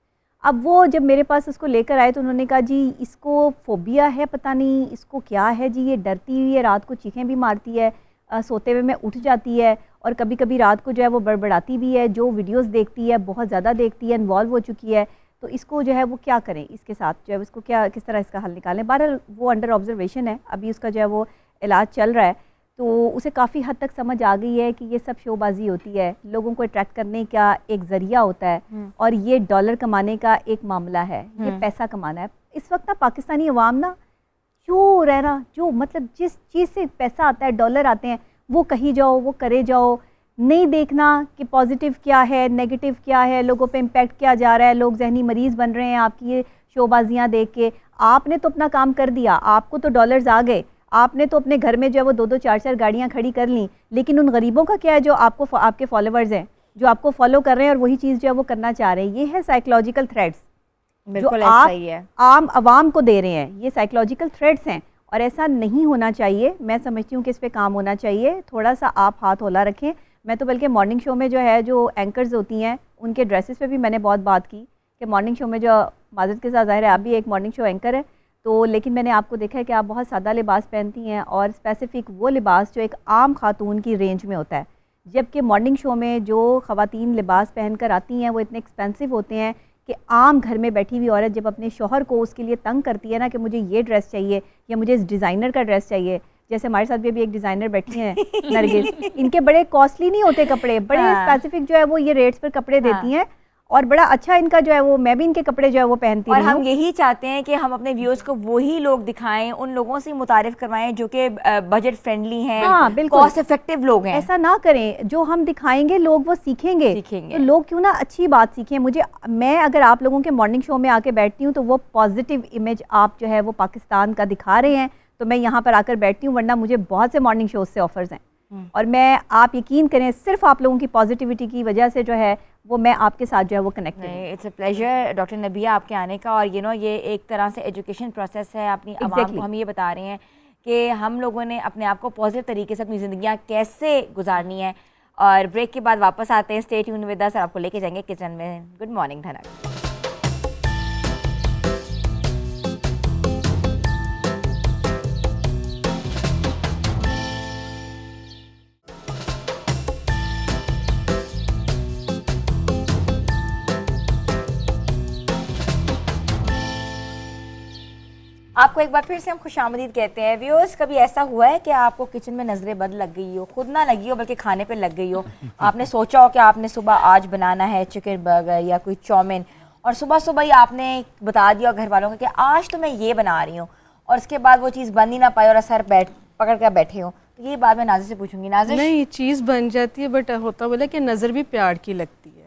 अब वो जब मेरे पास उसको लेकर आए तो उन्होंने कहा जी इसको फोबिया है, पता नहीं इसको क्या है जी, ये डरती हुई है, रात को चीखें भी मारती है, सोते हुए में उठ जाती है और कभी कभी रात को जो है वो बड़बड़ाती भी है। जो वीडियोस देखती है बहुत ज़्यादा देखती है, इन्वॉल्व हो चुकी है। तो इसको जो है वो क्या करें, इसके साथ जो है इसको क्या, किस तरह इसका हल निकालें। बहरहाल वो अंडर ऑब्जर्वेशन है, अभी उसका जो है वो इलाज चल रहा है। तो उसे काफ़ी हद तक समझ आ गई है कि ये सब शोबाजी होती है, लोगों को अट्रैक्ट करने का एक ज़रिया होता है और ये डॉलर कमाने का एक मामला है, ये पैसा कमाना है। इस वक्त ना पाकिस्तानी अवाम ना जो रहना, जो मतलब जिस चीज़ से पैसा आता है, डॉलर आते हैं, वो कही जाओ, वो करे जाओ, नहीं देखना कि पॉजिटिव क्या है, नेगेटिव क्या है, लोगों पे इम्पेक्ट क्या जा रहा है। लोग जहनी मरीज़ बन रहे हैं आपकी ये शोबाजियाँ देख के। आपने तो अपना काम कर दिया, आपको तो डॉलर्स आ गए, आपने तो अपने घर में जो है वो 2-2 4-4 गाड़ियाँ खड़ी कर ली, लेकिन उन गरीबों का क्या है जो आपको, आपके फॉलोवर्स हैं, जो आपको फॉलो कर रहे हैं और वही चीज़ जो है वो करना चाह रहे हैं। ये है साइकोलॉजिकल थ्रेड्स जो आप आम आवाम को दे रहे हैं। ये साइकोलॉजिकल थ्रेड्स हैं और ऐसा नहीं होना चाहिए। मैं समझती हूँ कि इस पर काम होना चाहिए। थोड़ा सा आप हाथ हौला रखें। मैं तो बल्कि मॉर्निंग शो में जो है जो एंकर्स होती हैं उनके ड्रेसेस पे भी मैंने बहुत बात की कि मॉर्निंग शो में जो माजरत के साथ, ज़ाहिर है आप भी एक मॉर्निंग शो एंकर है, तो लेकिन मैंने आपको देखा है कि आप बहुत सादा लिबास पहनती हैं और स्पेसिफ़िक वो लिबास जो एक आम खातून की रेंज में होता है। जबकि मॉर्निंग शो में जो ख़वातीन लिबास पहन कर आती हैं वो इतने एक्सपेंसिव होते हैं कि आम घर में बैठी हुई औरत जब अपने शौहर को उसके लिए तंग करती है ना कि मुझे ये ड्रेस चाहिए या मुझे इस डिज़ाइनर का ड्रेस चाहिए, जैसे हमारे साथ भी अभी एक डिज़ाइनर बैठी हैं नरगिस, इनके बड़े कॉस्टली नहीं होते कपड़े, बड़े स्पेसिफिक जो है वो ये रेट्स पर कपड़े देती हैं और बड़ा अच्छा इनका जो है वो, मैं भी इनके कपड़े जो है वो पहनती और रही हम हूँ। यही चाहते हैं कि हम अपने व्यूअर्स को वही लोग दिखाएं, उन लोगों से मुतारिफ करवाएं जो कि बजट फ्रेंडली हैं, हाँ, बिल्कुल। कॉस्ट इफेक्टिव लोग हैं। ऐसा ना करें, जो हम दिखाएंगे लोग वो सीखेंगे। तो लोग क्यों ना अच्छी बात सीखें। मैं अगर आप लोगों के मॉर्निंग शो में आके बैठती हूँ तो वो पॉजिटिव इमेज आप जो है वो पाकिस्तान का दिखा रहे हैं, तो मैं यहाँ पर आकर बैठती हूँ, वरना मुझे बहुत से मॉर्निंग शोज से ऑफर्स हैं। और मैं, आप यकीन करें, सिर्फ आप लोगों की पॉजिटिविटी की वजह से जो है वो मैं आपके साथ जो है वो कनेक्टेड हूँ। इट्स अ प्लेजर डॉक्टर नबिया आपके आने का। और ये एक तरह से एजुकेशन प्रोसेस है अपनी आवाम को। हम ये बता रहे हैं कि हम लोगों ने अपने आप को पॉजिटिव तरीके से अपनी ज़िंदगियाँ कैसे गुजारनी है। और ब्रेक के बाद वापस आते हैं, स्टे ट्यून विद अस, आपको लेके जाएंगे किचन में। गुड मॉर्निंग धनक। आपको एक बार फिर से हम खुशामदीद कहते हैं। व्यूअर्स, कभी ऐसा हुआ है कि आपको किचन में नजरें बद लग गई हो, खुद ना लगी हो बल्कि खाने पे लग गई हो? आपने सोचा हो कि आपने सुबह आज बनाना है चिकन बर्गर या कोई चाउमीन, और सुबह सुबह ही आपने बता दिया घर वालों को कि आज तो मैं ये बना रही हूँ, और उसके बाद वो चीज़ बन ही ना पाए और सर पकड़ कर बैठे हो। तो ये बात मैं नाज़िर से पूछूंगी। नाज़िर, नहीं, चीज़ बन जाती है, बट होता बोला कि नज़र भी प्यार की लगती है।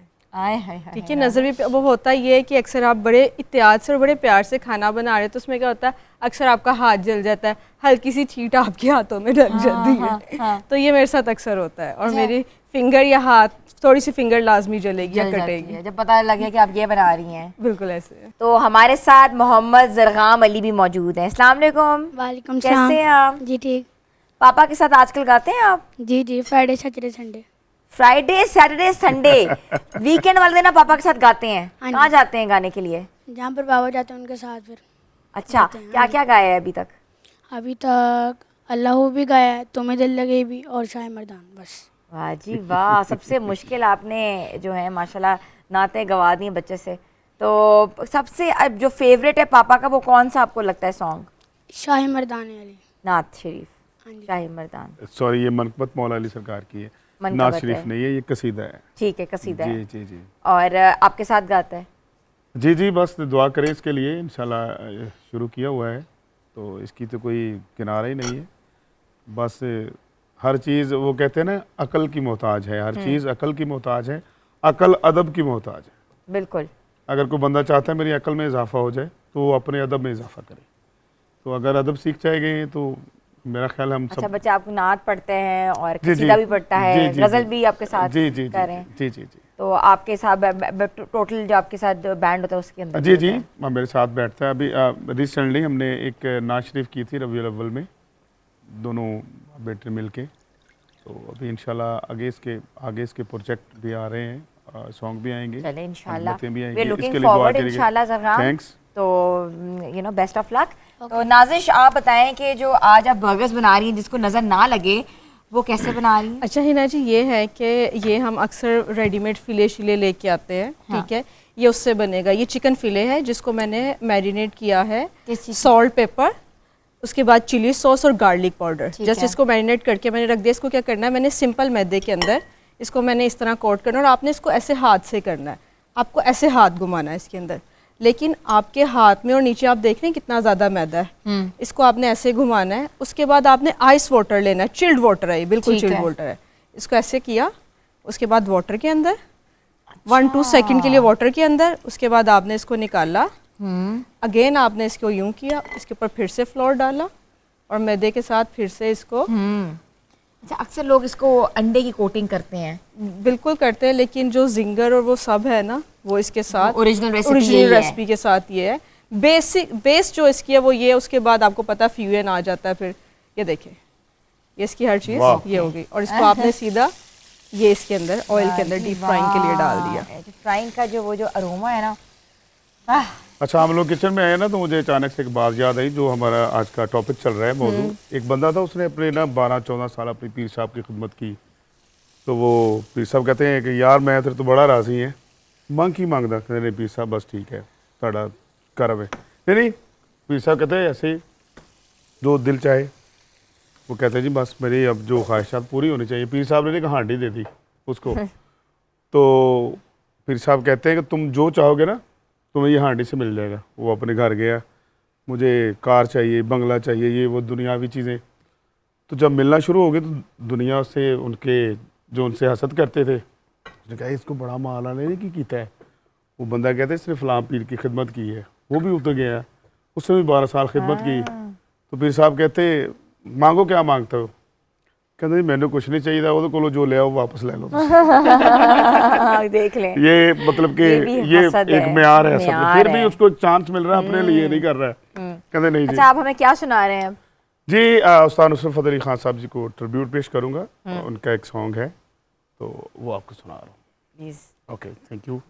ठीक है, नज़र भी वो होता ये है कि अक्सर आप बड़े एहतियात से और बड़े प्यार से खाना बना रहे हो, तो उसमें क्या होता है, अक्सर आपका हाथ जल जाता है, हल्की सी छींट आपके हाथों में लग जाती है। तो ये मेरे साथ अक्सर होता है। और मेरी फिंगर या हाथ, थोड़ी सी फिंगर लाजमी जलेगी या कटेगी जब पता लगे कि आप ये बना रही हैं। बिल्कुल ऐसे। तो हमारे साथ मोहम्मद ज़रगाम अली भी मौजूद हैं। अस्सलाम वालेकुम। वालेकुम सलाम। कैसे हैं आप? जी ठीक। पापा के साथ आजकल गाते हैं आप? जी जी, Friday Saturday Sunday. Friday Saturday Sunday weekend वाले दिन आप पापा के साथ गाते हैं? हाँ जी। कहाँ जाते हैं गाने के लिए? जहाँ पर बाबा जाते हैं उनके साथ फिर। अच्छा, क्या क्या गाया है अभी तक? अभी तक अल्लाह भी गाया है, तुम्हें दिल लगे भी, और शाह मर्दान, बस। वाह जी वाह, सबसे मुश्किल आपने जो है माशाल्लाह नाते गवा दी बच्चे से। तो सबसे अब जो फेवरेट है पापा का, वो कौन सा आपको लगता है सॉन्ग? शाह मर्दान अली नात शरीफ, हाँ जी। शाह मर्दान। सॉरी, ये मनकबत मौला अली सरकार की है, मनकबत नात है। शरीफ नहीं है, ये कसीदा है। ठीक है, कसीदा है। जी जी जी और आपके साथ गाता है? जी जी, बस दुआ करें इसके लिए, इंशाल्लाह शुरू किया हुआ है, तो इसकी तो कोई किनारा ही नहीं है। बस हर चीज़, वो कहते हैं ना, अकल की मोहताज है, हर चीज़ अकल की मोहताज है, अकल अदब की मोहताज है। बिल्कुल। अगर कोई बंदा चाहता है मेरी अकल में इजाफा हो जाए, तो वो अपने अदब में इजाफा करे। तो अगर अदब सीख जाएंगे तो मेरा ख्याल हम अच्छा, सब। बच्चे आपको नात पढ़ते हैं और जी, कसीदा जी, भी पढ़ता है, जी, जी, गजल जी, भी आपके साथ जी जी कर रहे हैं? जी जी जी। तो आपके साथ टोटल जो आपके साथ बैंड होता है उसके अंदर जी जी, मेरे साथ बैठता है। अभी रिसेंटली हमने एक नात शरीफ की थी रबीउल अव्वल में, दोनों बेटे मिलके। तो अभी इंशाल्लाह आगे इसके प्रोजेक्ट भी आ रहे हैं, सॉन्ग भी आएंगे, चले इंशाल्लाह, बातें भी वी आएंगी, आर लुकिंग इसके लिए दुआ फॉरवर्ड करिएगा। इंशाल्लाह ज़रगाम। थैंक्स। तो बेस्ट ऑफ लक। तो नाजिश, आप बताएं कि जो आज आप बर्गर्स बना रही हैं जिसको नज़र ना लगे, वो कैसे बना रही हैं? अच्छा हिना जी, ये है कि ये हम अक्सर रेडीमेड फिले शिले लेके आते हैं। ठीक है, ये उससे बनेगा। ये चिकन फिले है जिसको मैंने मैरिनेट किया है सॉल्ट, पेपर, उसके बाद चिली सॉस और गार्लिक पाउडर। जस्ट इसको मैरिनेट करके मैंने रख दिया। इसको क्या करना है, मैंने सिंपल मैदे के अंदर इसको मैंने इस तरह कोट करना है, और आपने इसको ऐसे हाथ से करना है। आपको ऐसे हाथ घुमाना है इसके अंदर, लेकिन आपके हाथ में और नीचे आप देख रहे हैं कितना ज़्यादा मैदा है। इसको आपने ऐसे घुमाना है। उसके बाद आपने आइस वाटर लेना है, चिल्ड वाटर है, बिल्कुल चिल्ड वाटर है। इसको ऐसे किया, उसके बाद वाटर के अंदर 1-2 सेकंड के लिए वाटर के अंदर, उसके बाद आपने इसको निकाला। अगेन आपने इसको यूं किया, इसके ऊपर फिर से फ्लोर डाला और मैदे के साथ फिर से इसको। अच्छा, अक्सर लोग इसको अंडे की कोटिंग करते हैं। बिल्कुल करते हैं, लेकिन जो जिंगर और वो सब है ना, वो इसके साथ ओरिजिनल रेसिपी के साथ ये है। बेस जो इसकी है वो ये है। उसके बाद आपको पता फ्यूजन आ जाता है। फिर ये देखें, ये इसकी हर चीज़ ये होगी, और इसको आपने सीधा ये इसके अंदर ऑयल के अंदर डीप फ्राइंग के लिए डाल दिया। फ्राइंग का जो अरोमा है ना। अच्छा, हम लोग किचन में आए ना, तो मुझे अचानक से एक बात याद आई, जो हमारा आज का टॉपिक चल रहा है मौजूद। एक बंदा था, उसने अपने ना 12-14 साल अपनी पीर साहब की खिदमत की। तो वो पीर साहब कहते हैं कि यार मैं तेरे तो बड़ा राजी है, मंग की मांगदा? कहते नहीं पीर साहब, बस ठीक है, साड़ा कर वे। नहीं, पीर साहब कहते हैं ऐसे जो दिल चाहे। वो कहते हैं जी बस मेरी अब जो ख्वाहिशात पूरी होनी चाहिए। पीर साहब ने कहा हांडी दे दी उसको। तो पीर साहब कहते हैं कि तुम जो चाहोगे ना तुम्हें ये हांडी से मिल जाएगा। वो अपने घर गया, मुझे कार चाहिए, बंगला चाहिए, ये वो दुनियावी चीज़ें। तो जब मिलना शुरू हो गई तो दुनिया से उनके जो उनसे हसद करते थे, उसने कहा इसको बड़ा माल आने की कीता है। वो बंदा कहते हैं सिर्फ फलां पीर की खिदमत की है, वो भी उतर गया, उसने भी 12 साल खिदमत की। तो पीर साहब कहते मांगो क्या मांगते हो? कहते जी मैंने कुछ नहीं चाहिए था, वो तो कोलो जो ले आओ वापस ले लो। देख लें, ये मतलब कि ये एक म्यार है असल में। फिर भी उसको एक चांस मिल रहा है, अपने लिए नहीं कर रहा है। कहते नहीं जी। अच्छा, आप हमें क्या सुना रहे हैं अब? जी उस्ताद नुसरत फ़तेह अली खान साहब जी को ट्रिब्यूट पेश करूंगा। उनका एक सॉन्ग है तो वो आपको सुना रहा हूँ please. Okay, thank you.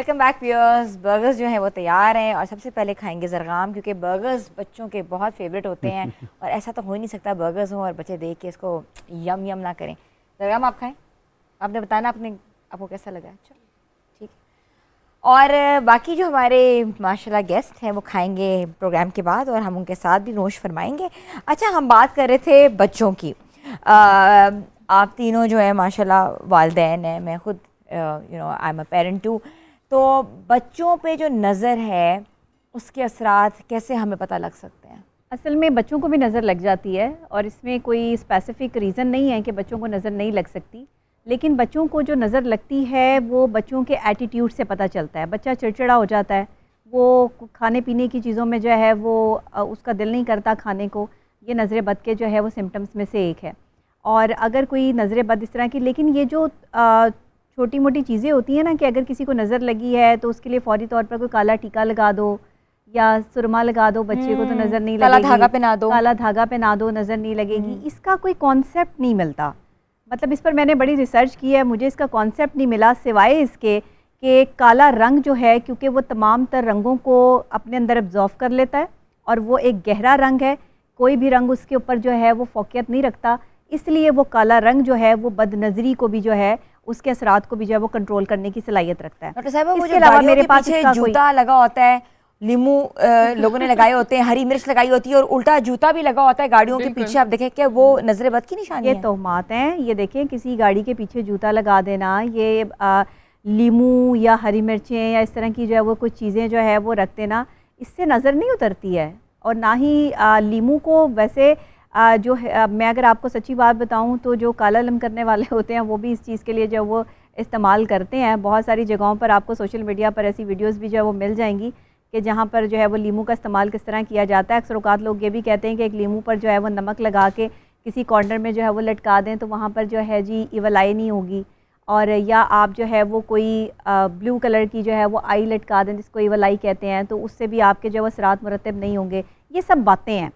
Welcome back viewers. Burgers जो हैं वो तैयार हैं और सबसे पहले खाएंगे ज़रगाम, क्योंकि बर्गर्स बच्चों के बहुत फेवरेट होते हैं और ऐसा तो हो ही नहीं सकता बर्गर्स हों और बच्चे देख के इसको यम यम ना करें। ज़रगाम आप खाएं, आपने बताना आपको कैसा लगा। चलो ठीक है। और बाकी जो हमारे माशाल्लाह गेस्ट हैं वो खाएंगे प्रोग्राम के बाद और हम उनके साथ भी नोश फरमाएंगे। अच्छा, हम बात कर रहे थे बच्चों की। आप तीनों जो है माशाल्लाह वालिदैन हैं, मैं खुद I am a parent too. तो बच्चों पे जो नज़र है उसके असरात कैसे हमें पता लग सकते हैं? असल में बच्चों को भी नज़र लग जाती है और इसमें कोई स्पेसिफिक रीज़न नहीं है कि बच्चों को नज़र नहीं लग सकती, लेकिन बच्चों को जो नज़र लगती है वो बच्चों के एटीट्यूड से पता चलता है। बच्चा चिड़चिड़ा हो जाता है, वो खाने पीने की चीज़ों में जो है वो उसका दिल नहीं करता खाने को, ये नज़र बद के जो है वो सिम्टम्स में से एक है। और अगर कोई नज़र बद इस तरह की, लेकिन ये जो छोटी मोटी चीज़ें होती हैं ना कि अगर किसी को नज़र लगी है तो उसके लिए फ़ौरी तौर पर कोई काला टीका लगा दो या सुरमा लगा दो, बच्चे को तो नज़र नहीं लगेगी, काला धागा पहना दो, काला धागा पहना दो, नज़र नहीं लगेगी। इसका कोई कॉन्सेप्ट नहीं मिलता। मतलब इस पर मैंने बड़ी रिसर्च की है, मुझे इसका कॉन्सेप्ट नहीं मिला सिवाय इसके कि काला रंग जो है, क्योंकि वो तमाम तर रंगों को अपने अंदर एब्जॉर्व कर लेता है और वो एक गहरा रंग है, कोई भी रंग उसके ऊपर जो है वो फोकियत नहीं रखता, इसलिए वो काला रंग जो है वो बदनज़री को भी जो है उसके असरात को भी जो है वो कंट्रोल करने की सलाहियत रखता है। डॉक्टर साहब, इसके अलावा मेरे पास जूता लगा होता है, लीमू लोगों ने लगाए होते हैं, हरी मिर्च लगाई होती है और उल्टा जूता भी लगा होता है गाड़ियों के पीछे, आप देखें क्या वो नजर बद की निशानी है? ये तोहमात हैं। ये देखें, किसी गाड़ी के पीछे जूता लगा देना, ये लीमू या हरी मिर्चें या इस तरह की जो है वो कुछ चीज़ें जो है वो रख देना, इससे नज़र नहीं उतरती है। और ना ही लीमू को वैसे जो है, मैं अगर आपको सच्ची बात बताऊं तो जो काला लम करने वाले होते हैं वो भी इस चीज़ के लिए जो वो इस्तेमाल करते हैं। बहुत सारी जगहों पर आपको सोशल मीडिया पर ऐसी वीडियोस भी जो है वो मिल जाएंगी कि जहाँ पर जो है वो लीमू का इस्तेमाल किस तरह किया जाता है। अक्सर औक़ात लोग ये भी कहते हैं कि एक लीमू पर जो है वो नमक लगा के किसी कॉर्नर में जो है वो लटका दें तो वहाँ पर जो है जी इवल आई नहीं होगी, और या आप जो है वो कोई ब्लू कलर की जो है वो आई लटका दें जिसको इवल आई कहते हैं, तो उससे भी आपके जो है वो असरात मुरतब नहीं होंगे। ये सब बातें हैं,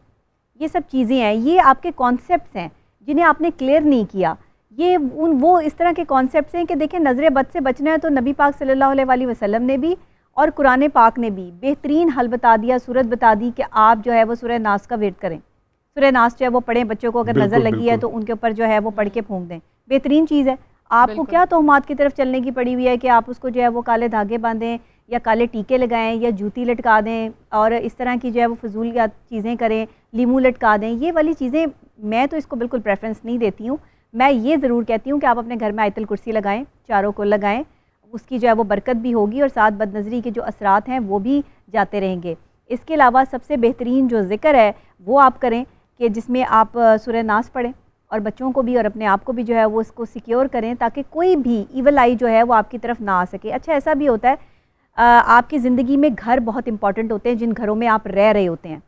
ये सब चीज़ें हैं, ये आपके कॉन्सेप्ट्स हैं जिन्हें आपने क्लियर नहीं किया। ये वो इस तरह के कॉन्सेप्ट्स हैं कि देखें, नज़र बद से बचना है तो नबी पाक सल्लल्लाहु अलैहि वसल्लम ने भी और कुरान पाक ने भी बेहतरीन हल बता दिया, सूरत बता दी कि आप जो है वो सूरह नास का वेट करें, सूरह नास जो है वो पढ़ें। बच्चों को अगर नज़र लगी है तो उनके ऊपर जो है वो पढ़ के फूंक दें, बेहतरीन चीज़ है। आपको क्या तोहमात की तरफ चलने की पड़ी हुई है कि आप उसको जो है वो काले धागे बांधें या काले टीके लगाएं या जूती लटका दें और इस तरह की जो है वो फजूल या चीज़ें करें, लीमू लटका दें। ये वाली चीज़ें मैं तो इसको बिल्कुल प्रेफरेंस नहीं देती हूँ। मैं ये ज़रूर कहती हूँ कि आप अपने घर में आयतल कुर्सी लगाएं, चारों को लगाएं, उसकी जो है वो बरकत भी होगी और साथ बदनज़री के जो असरात हैं वो भी जाते रहेंगे। इसके अलावा सबसे बेहतरीन जो ज़िक्र है वो आप करें कि जिसमें आप सूरह नास पढ़ें और बच्चों को भी और अपने आप को भी जो है वो इसको सिक्योर करें ताकि कोई भी इवल आई जो है वो आपकी तरफ ना आ सके। अच्छा, ऐसा भी होता है आपकी ज़िंदगी में घर बहुत इंपॉर्टेंट होते हैं, जिन घरों में आप रह रहे होते हैं,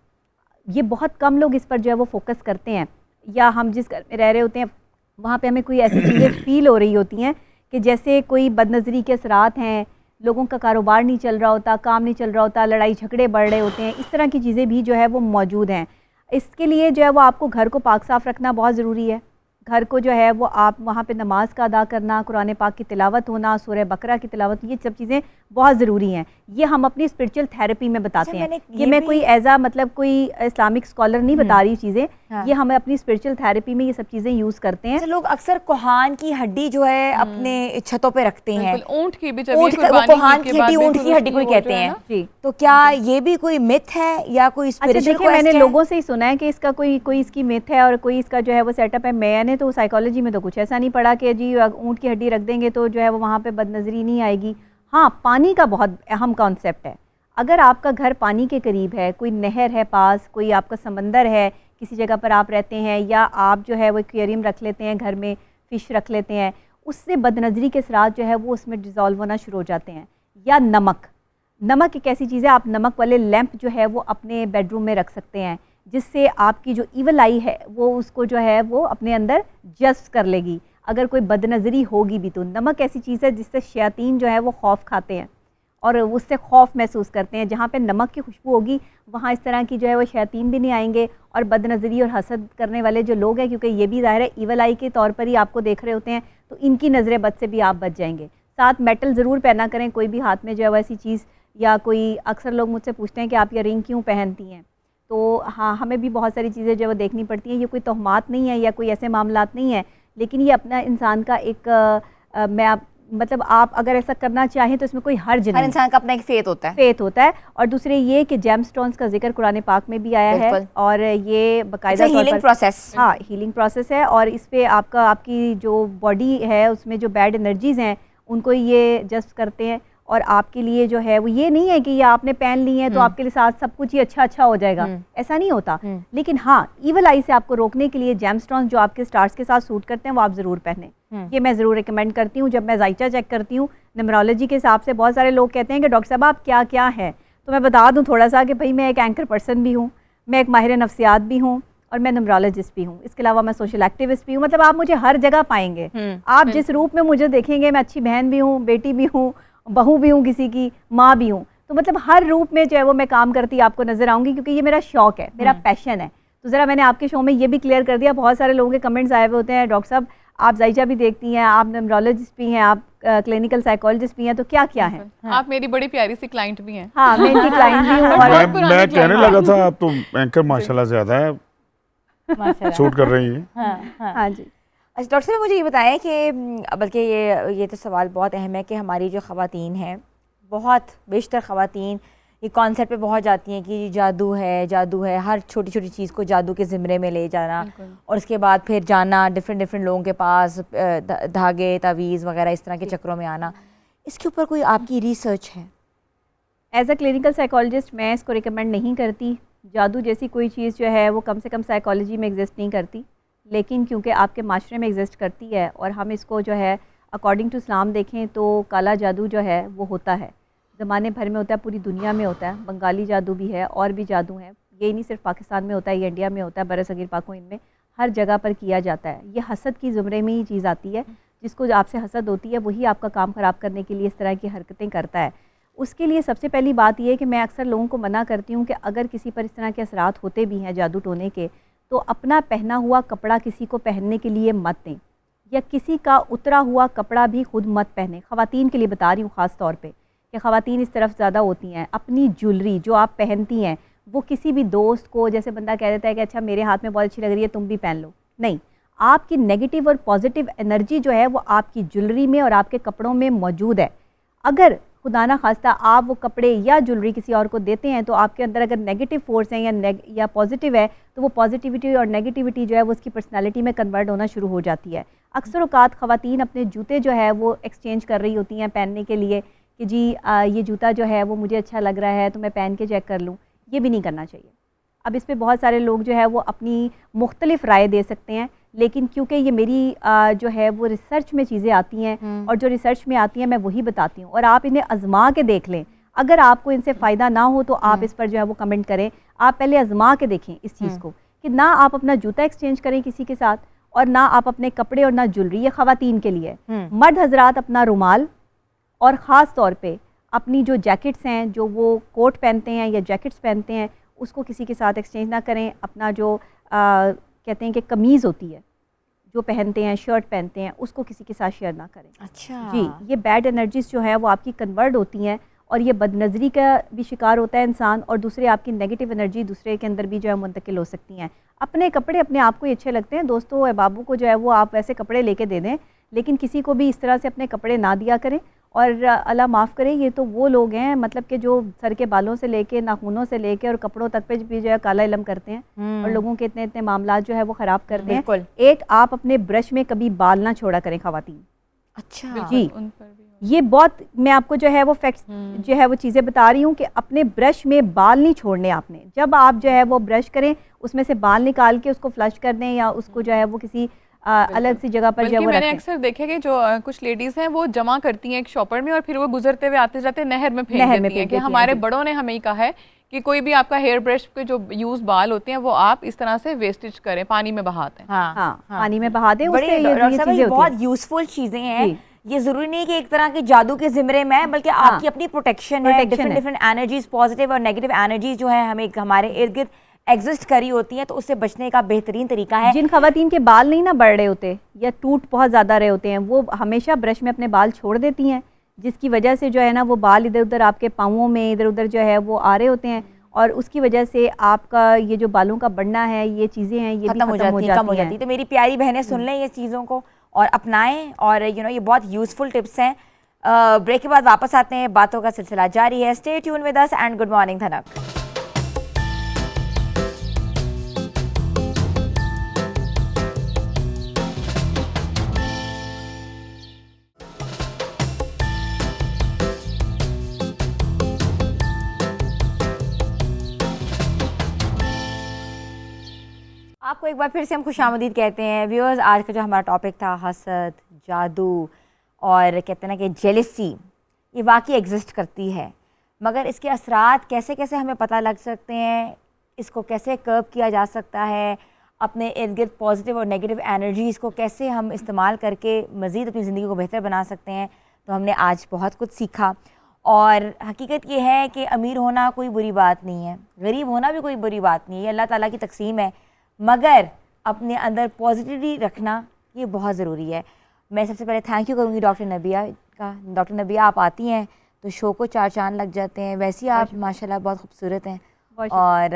ये बहुत कम लोग इस पर जो है वो फोकस करते हैं। या हम जिस घर में रह रहे होते हैं वहाँ पे हमें कोई ऐसी चीज़ें फ़ील हो रही होती हैं कि जैसे कोई बदनज़री के असरात हैं, लोगों का कारोबार नहीं चल रहा होता, काम नहीं चल रहा होता, लड़ाई झगड़े बढ़ रहे होते हैं, इस तरह की चीज़ें भी जो है वो मौजूद हैं। इसके लिए जो है वो आपको घर को पाक साफ़ रखना बहुत ज़रूरी है। घर को जो है वो आप वहाँ पे नमाज का अदा करना, कुरान पाक की तिलावत होना, सूरह बकरा की तिलावत, ये सब चीज़ें बहुत ज़रूरी हैं। ये हम अपनी स्पिरिचुअल थेरेपी में बताते हैं। ये मैं कोई एज़ मतलब कोई इस्लामिक स्कॉलर नहीं बता रही चीज़ें, ये हम अपनी स्पिरिचुअल थेरेपी में ये सब चीज़ें यूज़ करते हैं। लोग अक्सर कोहान की हड्डी जो है अपने छतों पे रखते हैं, ऊँट की भी, कोहान की हड्डी, ऊँट की हड्डी कोई कहते हैं जी। तो क्या ये भी कोई मिथ है या कोई स्पिरिचुअल? देखिए, मैंने लोगों से ही सुना है कि इसका कोई इसकी मिथ है और कोई इसका जो है वो सेटअप है। मैंने तो साइकोलॉजी में तो कुछ ऐसा नहीं पढ़ा कि जी ऊँट की हड्डी रख देंगे तो जो है वो वहाँ पे बदनज़री नहीं आएगी। हाँ, पानी का बहुत अहम कॉन्सेप्ट है। अगर आपका घर पानी के करीब है, कोई नहर है पास, कोई आपका समंदर है, किसी जगह पर आप रहते हैं, या आप जो है वो एक्वेरियम रख लेते हैं घर में, फ़िश रख लेते हैं, उससे बदनज़री के असरात जो है वो उसमें डिज़ोल्व होना शुरू हो जाते हैं। या नमक एक ऐसी चीज़ है, आप नमक वाले लैंप जो है वो अपने बेडरूम में रख सकते हैं, जिससे आपकी जो इवल आई है वो उसको जो है वो अपने अंदर जस्ट कर लेगी। अगर कोई बदनज़री होगी भी तो नमक ऐसी चीज़ है जिससे शयातीन जो है वो खौफ खाते हैं और उससे खौफ महसूस करते हैं। जहाँ पे नमक की खुशबू होगी वहाँ इस तरह की जो है वो शयातीन भी नहीं आएंगे और बदनज़री और हसद करने वाले जो लोग हैं, क्योंकि ये भी ज़ाहिर है इवल आई के तौर पर ही आपको देख रहे होते हैं, तो इनकी नज़र बद से भी आप बच जाएंगे। साथ मेटल ज़रूर पहना करें, कोई भी हाथ में जो है वैसी चीज़, या कोई अक्सर लोग मुझसे पूछते हैं कि आप ये रिंग क्यों पहनती हैं, तो हाँ हमें भी बहुत सारी चीज़ें जो है देखनी पड़ती हैं। ये कोई तोहमात नहीं है या कोई ऐसे मामलात नहीं है, लेकिन ये अपना इंसान का एक मतलब आप अगर ऐसा करना चाहें तो इसमें कोई हर्ज नहीं। हर इंसान का अपना एक फेथ होता है। फेथ होता है। और दूसरे ये कि जेमस्टोन्स का जिक्र कुरान पाक में भी आया है, और ये बाकायदा हीलिंग प्रोसेस, हाँ हीलिंग प्रोसेस है, और इस पे आपकी जो बॉडी है उसमें जो बैड एनर्जीज हैं उनको ये जस्ट करते हैं, और आपके लिए जो है वो ये नहीं है कि ये आपने पहन ली है तो आपके लिए साथ सब कुछ ही अच्छा हो जाएगा, ऐसा नहीं होता। लेकिन हाँ, ईवल आई से आपको रोकने के लिए जेमस्टोन्स जो आपके स्टार्स के साथ सूट करते हैं वो आप ज़रूर पहने। ये मैं ज़रूर रिकमेंड करती हूँ। जब मैं जायचा चेक करती हूँ न्यूमरोलॉजी के हिसाब से, बहुत सारे लोग कहते हैं कि डॉक्टर साहब आप क्या क्या है, तो मैं बता दूँ थोड़ा सा कि भाई मैं एक एंकर पर्सन भी हूँ, मैं एक माहिर नफ्सियात भी हूँ, और मैं न्यूमरोलॉजिस्ट भी हूँ। इसके अलावा मैं सोशल एक्टिविस्ट भी हूँ। मतलब आप मुझे हर जगह पाएंगे। आप जिस रूप में मुझे देखेंगे, मैं अच्छी बहन भी हूँ, बेटी भी हूँ, बहू भी हूँ, किसी की माँ भी हूँ, तो मतलब हर रूप में जो है वो मैं काम करती आपको नजर आऊंगी, क्योंकि ये मेरा शौक है, मेरा पैशन है। तो ज़रा मैंने आपके शो में ये भी क्लियर कर दिया। बहुत सारे लोगों के कमेंट्स आए हुए होते हैं, डॉक्टर साहब आप जायचा भी देखती हैं, आप न्यूमरोलॉजिस्ट भी हैं, आप क्लिनिकल साइकोलॉजिस्ट भी हैं, तो क्या क्या है? आप मेरी बड़ी प्यारी सी क्लाइंट भी हैं। हाँ, मैं इनकी क्लाइंट भी हूँ। और मैं कहने लगा था आप तो एंकर माशाल्लाह ज़्यादा है, शूट कर रही हैं। हाँ जी। अच्छा डॉक्टर साहब मुझे ये बताएं कि बल्कि ये तो सवाल बहुत अहम है कि हमारी जो ख़वातीन हैं, बहुत बेशतर ख़वातीन ये कॉन्सेप्ट पे बहुत जाती हैं कि जादू है, हर छोटी छोटी चीज़ को जादू के ज़िम्मे में ले जाना, और उसके बाद फिर जाना डिफरेंट लोगों के पास, धागे तावीज़ वगैरह इस तरह के चक्रों में आना। इसके ऊपर कोई आपकी रिसर्च है? एज अ क्लिनिकल साइकोलॉजिस्ट मैं इसको रिकमेंड नहीं करती। जादू जैसी कोई चीज़ जो है वो कम से कम साइकोलॉजी में एग्जिस्ट नहीं करती, लेकिन क्योंकि आपके माशरे में एग्जिस्ट करती है, और हम इसको जो है अकॉर्डिंग टू इस्लाम देखें तो काला जादू जो है वो होता है, ज़माने भर में होता है, पूरी दुनिया में होता है। बंगाली जादू भी है और भी जादू हैं, ये नहीं सिर्फ पाकिस्तान में होता है, ये इंडिया में होता है, बरसगीर पाक इनमें हर जगह पर किया जाता है। ये हसद की ज़ुमरे में ही चीज़ आती है, जिसको आपसे हसद होती है वही आपका काम ख़राब करने के लिए इस तरह की हरकतें करता है। उसके लिए सबसे पहली बात यह है कि मैं अक्सर लोगों को मना करती हूँ कि अगर किसी पर इस तरह के असरात होते भी हैं जादू टोने के, तो अपना पहना हुआ कपड़ा किसी को पहनने के लिए मत दें, या किसी का उतरा हुआ कपड़ा भी खुद मत पहने। ख़वातीन के लिए बता रही हूँ ख़ास तौर पे कि ख़वातीन इस तरफ ज़्यादा होती हैं। अपनी ज्वेलरी जो आप पहनती हैं वो किसी भी दोस्त को, जैसे बंदा कह देता है कि अच्छा मेरे हाथ में बहुत अच्छी लग रही है तुम भी पहन लो, नहीं, आपकी नेगेटिव और पॉजिटिव एनर्जी जो है वो आपकी ज्वेलरी में और आपके कपड़ों में मौजूद है। अगर खुदा ना खास्ता आप वो कपड़े या ज्वेलरी किसी और को देते हैं, तो आपके अंदर अगर नेगेटिव फोर्स है या पॉजिटिव है, तो वो पॉजिटिविटी और नेगेटिविटी जो है वो उसकी पर्सनालिटी में कन्वर्ट होना शुरू हो जाती है। अक्सर औकात ख़वातीन अपने जूते जो है वो एक्सचेंज कर रही होती हैं पहनने के लिए कि जी ये जूता जो है वो मुझे अच्छा लग रहा है तो मैं पहन के चेक कर लूँ। ये भी नहीं करना चाहिए। अब इस पे बहुत सारे लोग जो है वो अपनी मुख्तलिफ राय दे सकते हैं, लेकिन क्योंकि ये मेरी जो है वो रिसर्च में चीज़ें आती हैं और जो रिसर्च में आती हैं मैं वही बताती हूँ, और आप इन्हें आजमा के देख लें। अगर आपको इनसे फ़ायदा ना हो तो आप इस पर जो है वो कमेंट करें। आप पहले आजमा के देखें इस चीज़ को कि ना आप अपना जूता एक्सचेंज करें किसी के साथ, और ना आप अपने कपड़े और ना ज्वेलरी। ये ख़वातीन के लिए। मर्द हजरात अपना रुमाल और ख़ास तौर पे अपनी जो जैकेट्स हैं, जो वो कोट पहनते हैं या जैकेट्स पहनते हैं, उसको किसी के साथ एक्सचेंज ना करें। अपना जो कहते हैं कि कमीज़ होती है जो पहनते हैं, शर्ट पहनते हैं, उसको किसी के साथ शेयर ना करें। अच्छा जी, ये बैड एनर्जीज जो है वो आपकी कन्वर्ट होती हैं, और ये बदनज़री का भी शिकार होता है इंसान, और दूसरे आपकी नेगेटिव एनर्जी दूसरे के अंदर भी जो है मुंतकिल हो सकती हैं। अपने कपड़े अपने आप को ही अच्छे लगते हैं। दोस्तों अहबाबों को जो है वो आप वैसे कपड़े लेके दे दें, लेकिन किसी को भी इस तरह से अपने कपड़े ना दिया करें। और अल्लाह माफ़ करे, ये तो वो लोग हैं मतलब कि जो सर के बालों से लेके नाखूनों से लेके और कपड़ों तक पे भी जो है काला इलम करते हैं और लोगों के इतने इतने मामला जो है वो ख़राब करते हैं। एक, आप अपने ब्रश में कभी बाल ना छोड़ा करें ख़वातीन। अच्छा जी, ये बहुत, मैं आपको जो है वो फैक्ट्स जो है वो चीज़ें बता रही हूँ कि अपने ब्रश में बाल नहीं छोड़ने आपने। जब आप जो है वो ब्रश करें उसमें से बाल निकाल के उसको फ्लश कर दें, या उसको जो है वो किसी अलग सी जगह पर जो वो मैंने अक्सर देखे कि जो कुछ लेडीज हैं वो जमा करती हैं एक शॉपर में, और फिर वो गुजरते हुए आते जाते नहर में फेंक देती हैं। कि हमारे बड़ों ने हमें कहा है कि कोई भी आपका हेयर ब्रश के जो यूज बाल होते हैं वो आप इस तरह से वेस्टेज करें, पानी में बहा दें। पानी में बहा दें। ये बहुत यूजफुल चीजें हैं। ये जरूरी नहीं कि एक तरह के जादू के जिम्मे में है, बल्कि आपकी अपनी प्रोटेक्शन है। डिफरेंट एनर्जीज, पॉजिटिव और नेगेटिव एनर्जीज जो है हमें हमारे इर्द गिर्द एग्जिस्ट करी होती हैं, तो उससे बचने का बेहतरीन तरीका है। जिन खवातीन के बाल नहीं ना बढ़ रहे होते या टूट बहुत ज़्यादा रहे होते हैं, वो हमेशा ब्रश में अपने बाल छोड़ देती हैं, जिसकी वजह से जो है ना वो बाल इधर उधर आपके पाँवों में इधर उधर जो है वो आ रहे होते हैं, और उसकी वजह से आपका ये जो बालों का बढ़ना है, ये चीज़ें हैं, ये खत्म हो जाती है। तो मेरी प्यारी बहनें सुन लें ये चीज़ों को और अपनाएं, और ये बहुत यूज़फुल टिप्स हैं। ब्रेक के बाद वापस आते हैं, बातों का सिलसिला जारी है। Stay tune with us and good morning धनक। आपको एक बार फिर से हम खुशामदीद कहते हैं व्यूअर्स। आज का जो हमारा टॉपिक था हसद, जादू और कहते हैं ना कि जेलसी, ये वाकई एग्जिस्ट करती है, मगर इसके असरात कैसे कैसे हमें पता लग सकते हैं, इसको कैसे कर्ब किया जा सकता है, अपने इर्द गिर्द पॉजिटिव और नेगेटिव एनर्जीज़ को कैसे हम इस्तेमाल करके मज़ीद अपनी ज़िंदगी को बेहतर बना सकते हैं, तो हमने आज बहुत कुछ सीखा। और हकीकत ये है कि अमीर होना कोई बुरी बात नहीं है, गरीब होना भी कोई बुरी बात नहीं है, ये अल्लाह ताला की तकसीम है, मगर अपने अंदर पॉजिटिविटी रखना ये बहुत ज़रूरी है। मैं सबसे पहले थैंक यू करूँगी डॉक्टर नबिया का। डॉक्टर नबिया आप आती हैं तो शो को चार चांद लग जाते हैं। वैसे ही आप माशाल्लाह बहुत खूबसूरत हैं, और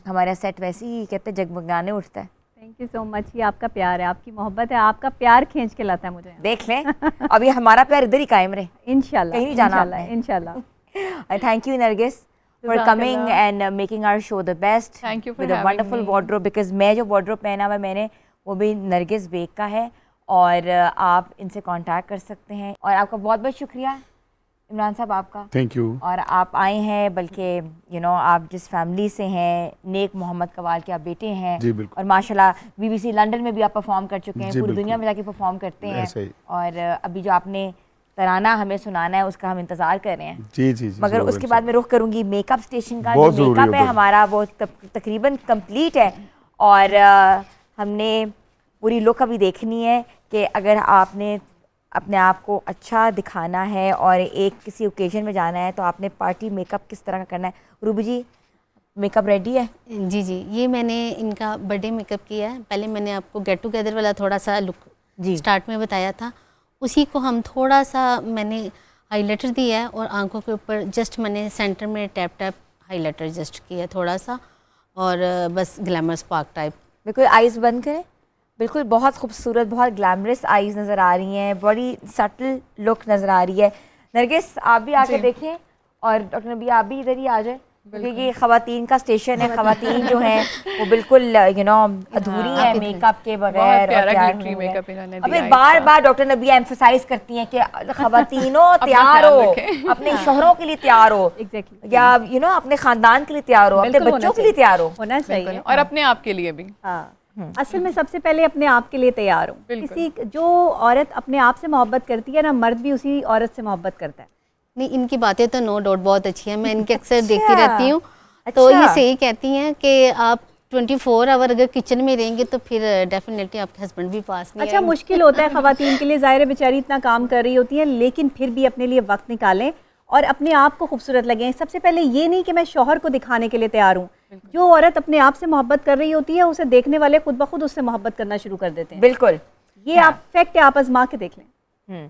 हमारा सेट वैसे ही कहते हैं जगमगाने उठता है। Thank you so much. ये आपका प्यार है, आपकी मोहब्बत है, आपका प्यार खींच के लाता है मुझे। देख लें अब ये हमारा प्यार इधर ही कायम रहे इंशाल्लाह, कहीं नहीं जाना इंशाल्लाह, इंशाल्लाह। Thank you Nargis for coming and making our show the best. Thank you for with a having wonderful me. wardrobe, because मैं जो wardrobe पहना हुआ मैंने वो भी नरगिस बेग का है, और आप इनसे कांटेक्ट कर सकते हैं। और आपका बहुत बहुत शुक्रिया इमरान साहब आपका, थैंक यू। और आप आए हैं, बल्कि आप जिस फैमिली से हैं, नेक मोहम्मद कवाल के आप बेटे हैं, जी बिल्कुल। और माशाल्लाह BBC लंदन में भी आप परफॉर्म कर चुके हैं, जी पूरी बिल्कुल। दुनिया में जाके परफॉर्म करते हैं, ऐसे ही। और अभी जो आपने तराना हमें सुनाना है उसका हम इंतज़ार कर रहे हैं। जी जी जी। मगर उसके बाद मैं रुख करूंगी मेकअप स्टेशन का। बहुत जो ज़रूरी मेकअप है है हमारा वो तकरीबन कंप्लीट है, और हमने पूरी लुक अभी देखनी है कि अगर आपने अपने आप को अच्छा दिखाना है और एक किसी ओकेजन में जाना है तो आपने पार्टी मेकअप किस तरह का करना है। रूबी जी मेकअप रेडी है? जी जी, ये मैंने इनका बर्थडे मेकअप किया है। पहले मैंने आपको गेट टुगेदर वाला थोड़ा सा लुक जी स्टार्ट में बताया था, उसी को हम थोड़ा सा मैंने हाइलाइटर दिया है, और आंखों के ऊपर जस्ट मैंने सेंटर में टैप टैप हाइलाइटर जस्ट किया है थोड़ा सा, और बस ग्लैमर स्पार्क टाइप। बिल्कुल आइज़ बंद करें, बिल्कुल बहुत खूबसूरत, बहुत ग्लैमरस आइज़ नज़र आ रही हैं, बड़ी सटल लुक नज़र आ रही है। नरगिस आप भी आके देखें, और डॉक्टर नबी आप भी इधर ही आ जाए, क्योंकि ये खवातीन का स्टेशन है। खवातीन जो हैं वो बिल्कुल अधूरी है मेकअप के बगैर। मेकअप इन्होंने अब बार बार डॉक्टर नबिया एम्फसाइज करती हैं कि खवातीनों तैयार हो, अपने शोहरों के लिए तैयार हो, एग्जैक्टली, या अपने खानदान के लिए तैयार हो, अपने बच्चों के लिए तैयार हो, होना चाहिए, और अपने आप के लिए भी। हाँ असल में सबसे पहले अपने आप के लिए तैयार हूँ। किसी जो औरत अपने आप से मोहब्बत करती है ना, मर्द भी उसी औरत से मोहब्बत करता है। नहीं, इनकी बातें तो नो डाउट बहुत अच्छी हैं, मैं इनके अक्सर देखती रहती हूँ। तो ये सही कहती हैं कि आप 24 आवर अगर किचन में रहेंगे तो फिर डेफिनेटली आपके हस्बैंड भी पास नहीं अच्छा, मुश्किल होता है खवातीन के लिए, ज़ाहिर है बेचारी इतना काम कर रही होती है, लेकिन फिर भी अपने लिए वक्त निकालें और अपने आप को खूबसूरत लगें। सबसे पहले ये नहीं कि मैं शौहर को दिखाने के लिए तैयार हूँ। जो औरत अपने आप से मोहब्बत कर रही होती है उसे देखने वाले खुद ब खुद उससे मोहब्बत करना शुरू कर देते हैं। बिल्कुल, ये आप फैक्ट है, आप आजमा के देख लें।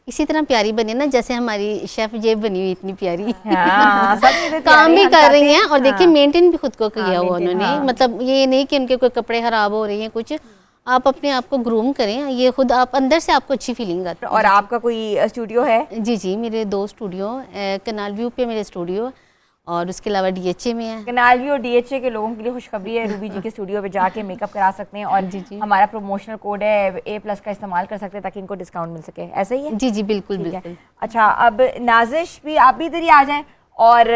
इसी तरह प्यारी बनी ना, जैसे हमारी शेफ जेब बनी हुई इतनी प्यारी। सब काम भी कर रही हैं, और देखिए मेंटेन भी खुद को किया हुआ उन्होंने। मतलब ये नहीं कि उनके कोई कपड़े खराब हो रही हैं कुछ, आप अपने आप को ग्रूम करें, ये खुद आप अंदर से आपको अच्छी फीलिंग आती है। और आपका कोई स्टूडियो है? जी जी, मेरे 2 स्टूडियो, कनाल व्यू पे मेरे स्टूडियो, और उसके अलावा DHA में है। कनाल व्यू और DHA के लोगों के लिए खुशखबरी है, रूबी जी के स्टूडियो पे जाके मेकअप करा सकते हैं, और जी जी, हमारा प्रमोशनल कोड है A+ का इस्तेमाल कर सकते हैं ताकि इनको डिस्काउंट मिल सके। ऐसा ही है? जी जी बिल्कुल बिल्कुल। अच्छा, अब नाजिश भी आप भी इधर ही आ जाएं, और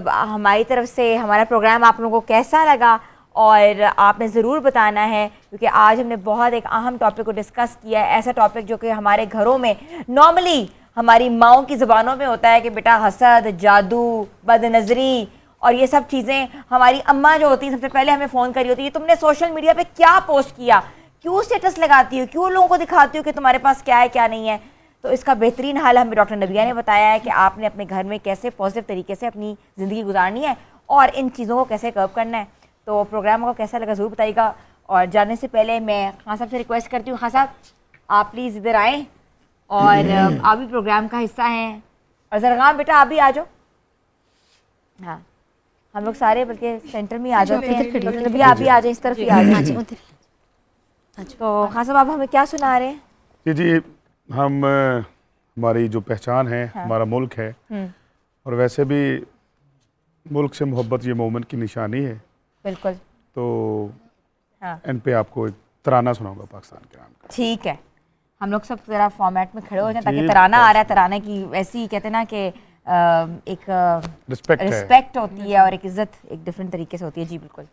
हमारी तरफ से हमारा प्रोग्राम आप लोगों को कैसा लगा और आपने ज़रूर बताना है, क्योंकि आज हमने बहुत एक अहम टॉपिक को डिस्कस किया है। ऐसा टॉपिक जो कि हमारे घरों में नॉर्मली हमारी माओं की ज़ुबानों में होता है कि बेटा हसद, जादू, बदनज़री और ये सब चीज़ें हमारी अम्मा जो होती है सबसे पहले हमें फ़ोन करी होती है, तुमने सोशल मीडिया पे क्या पोस्ट किया, क्यों स्टेटस लगाती हो, क्यों लोगों को दिखाती हो कि तुम्हारे पास क्या है क्या नहीं है। तो इसका बेहतरीन हल हमें डॉक्टर नबिया ने बताया है कि आपने अपने घर में कैसे पॉजिटिव तरीके से अपनी ज़िंदगी गुजारनी है और इन चीज़ों को कैसे कर्व करना है। तो प्रोग्राम को कैसा लगा ज़रूर बताइएगा। और जाने से पहले मैं खान साहब से रिक्वेस्ट करती हूँ, खान साहब आप प्लीज़ इधर आएँ और आप भी प्रोग्राम का हिस्सा हैं। और जरगाम बेटा आप भी आ जाओ। हाँ, हम लोग सारे बल्कि सेंटर में आ जाते हैं, डॉक्टर भी आप भी आ जाए, इस तरफ ही आ जाए। तो खान साहब आप हमें क्या सुना रहे हैं? जी हम हमारी जो पहचान है, हमारा मुल्क है, और वैसे भी मुल्क से मोहब्बत ये मोमेंट की निशानी है। बिल्कुल। तो हाँ, इन पे आपको एक तराना सुनाऊंगा पाकिस्तान के नाम का। ठीक है, हम लोग सब जरा फॉर्मेट में खड़े हो जाएं ताकि जी, तराना आ रहा है, तराने की वैसी कहते हैं ना कि एक रिस्पेक्ट है। रिस्पेक्ट होती है और एक इज्जत एक डिफरेंट तरीके से होती है। जी बिल्कुल।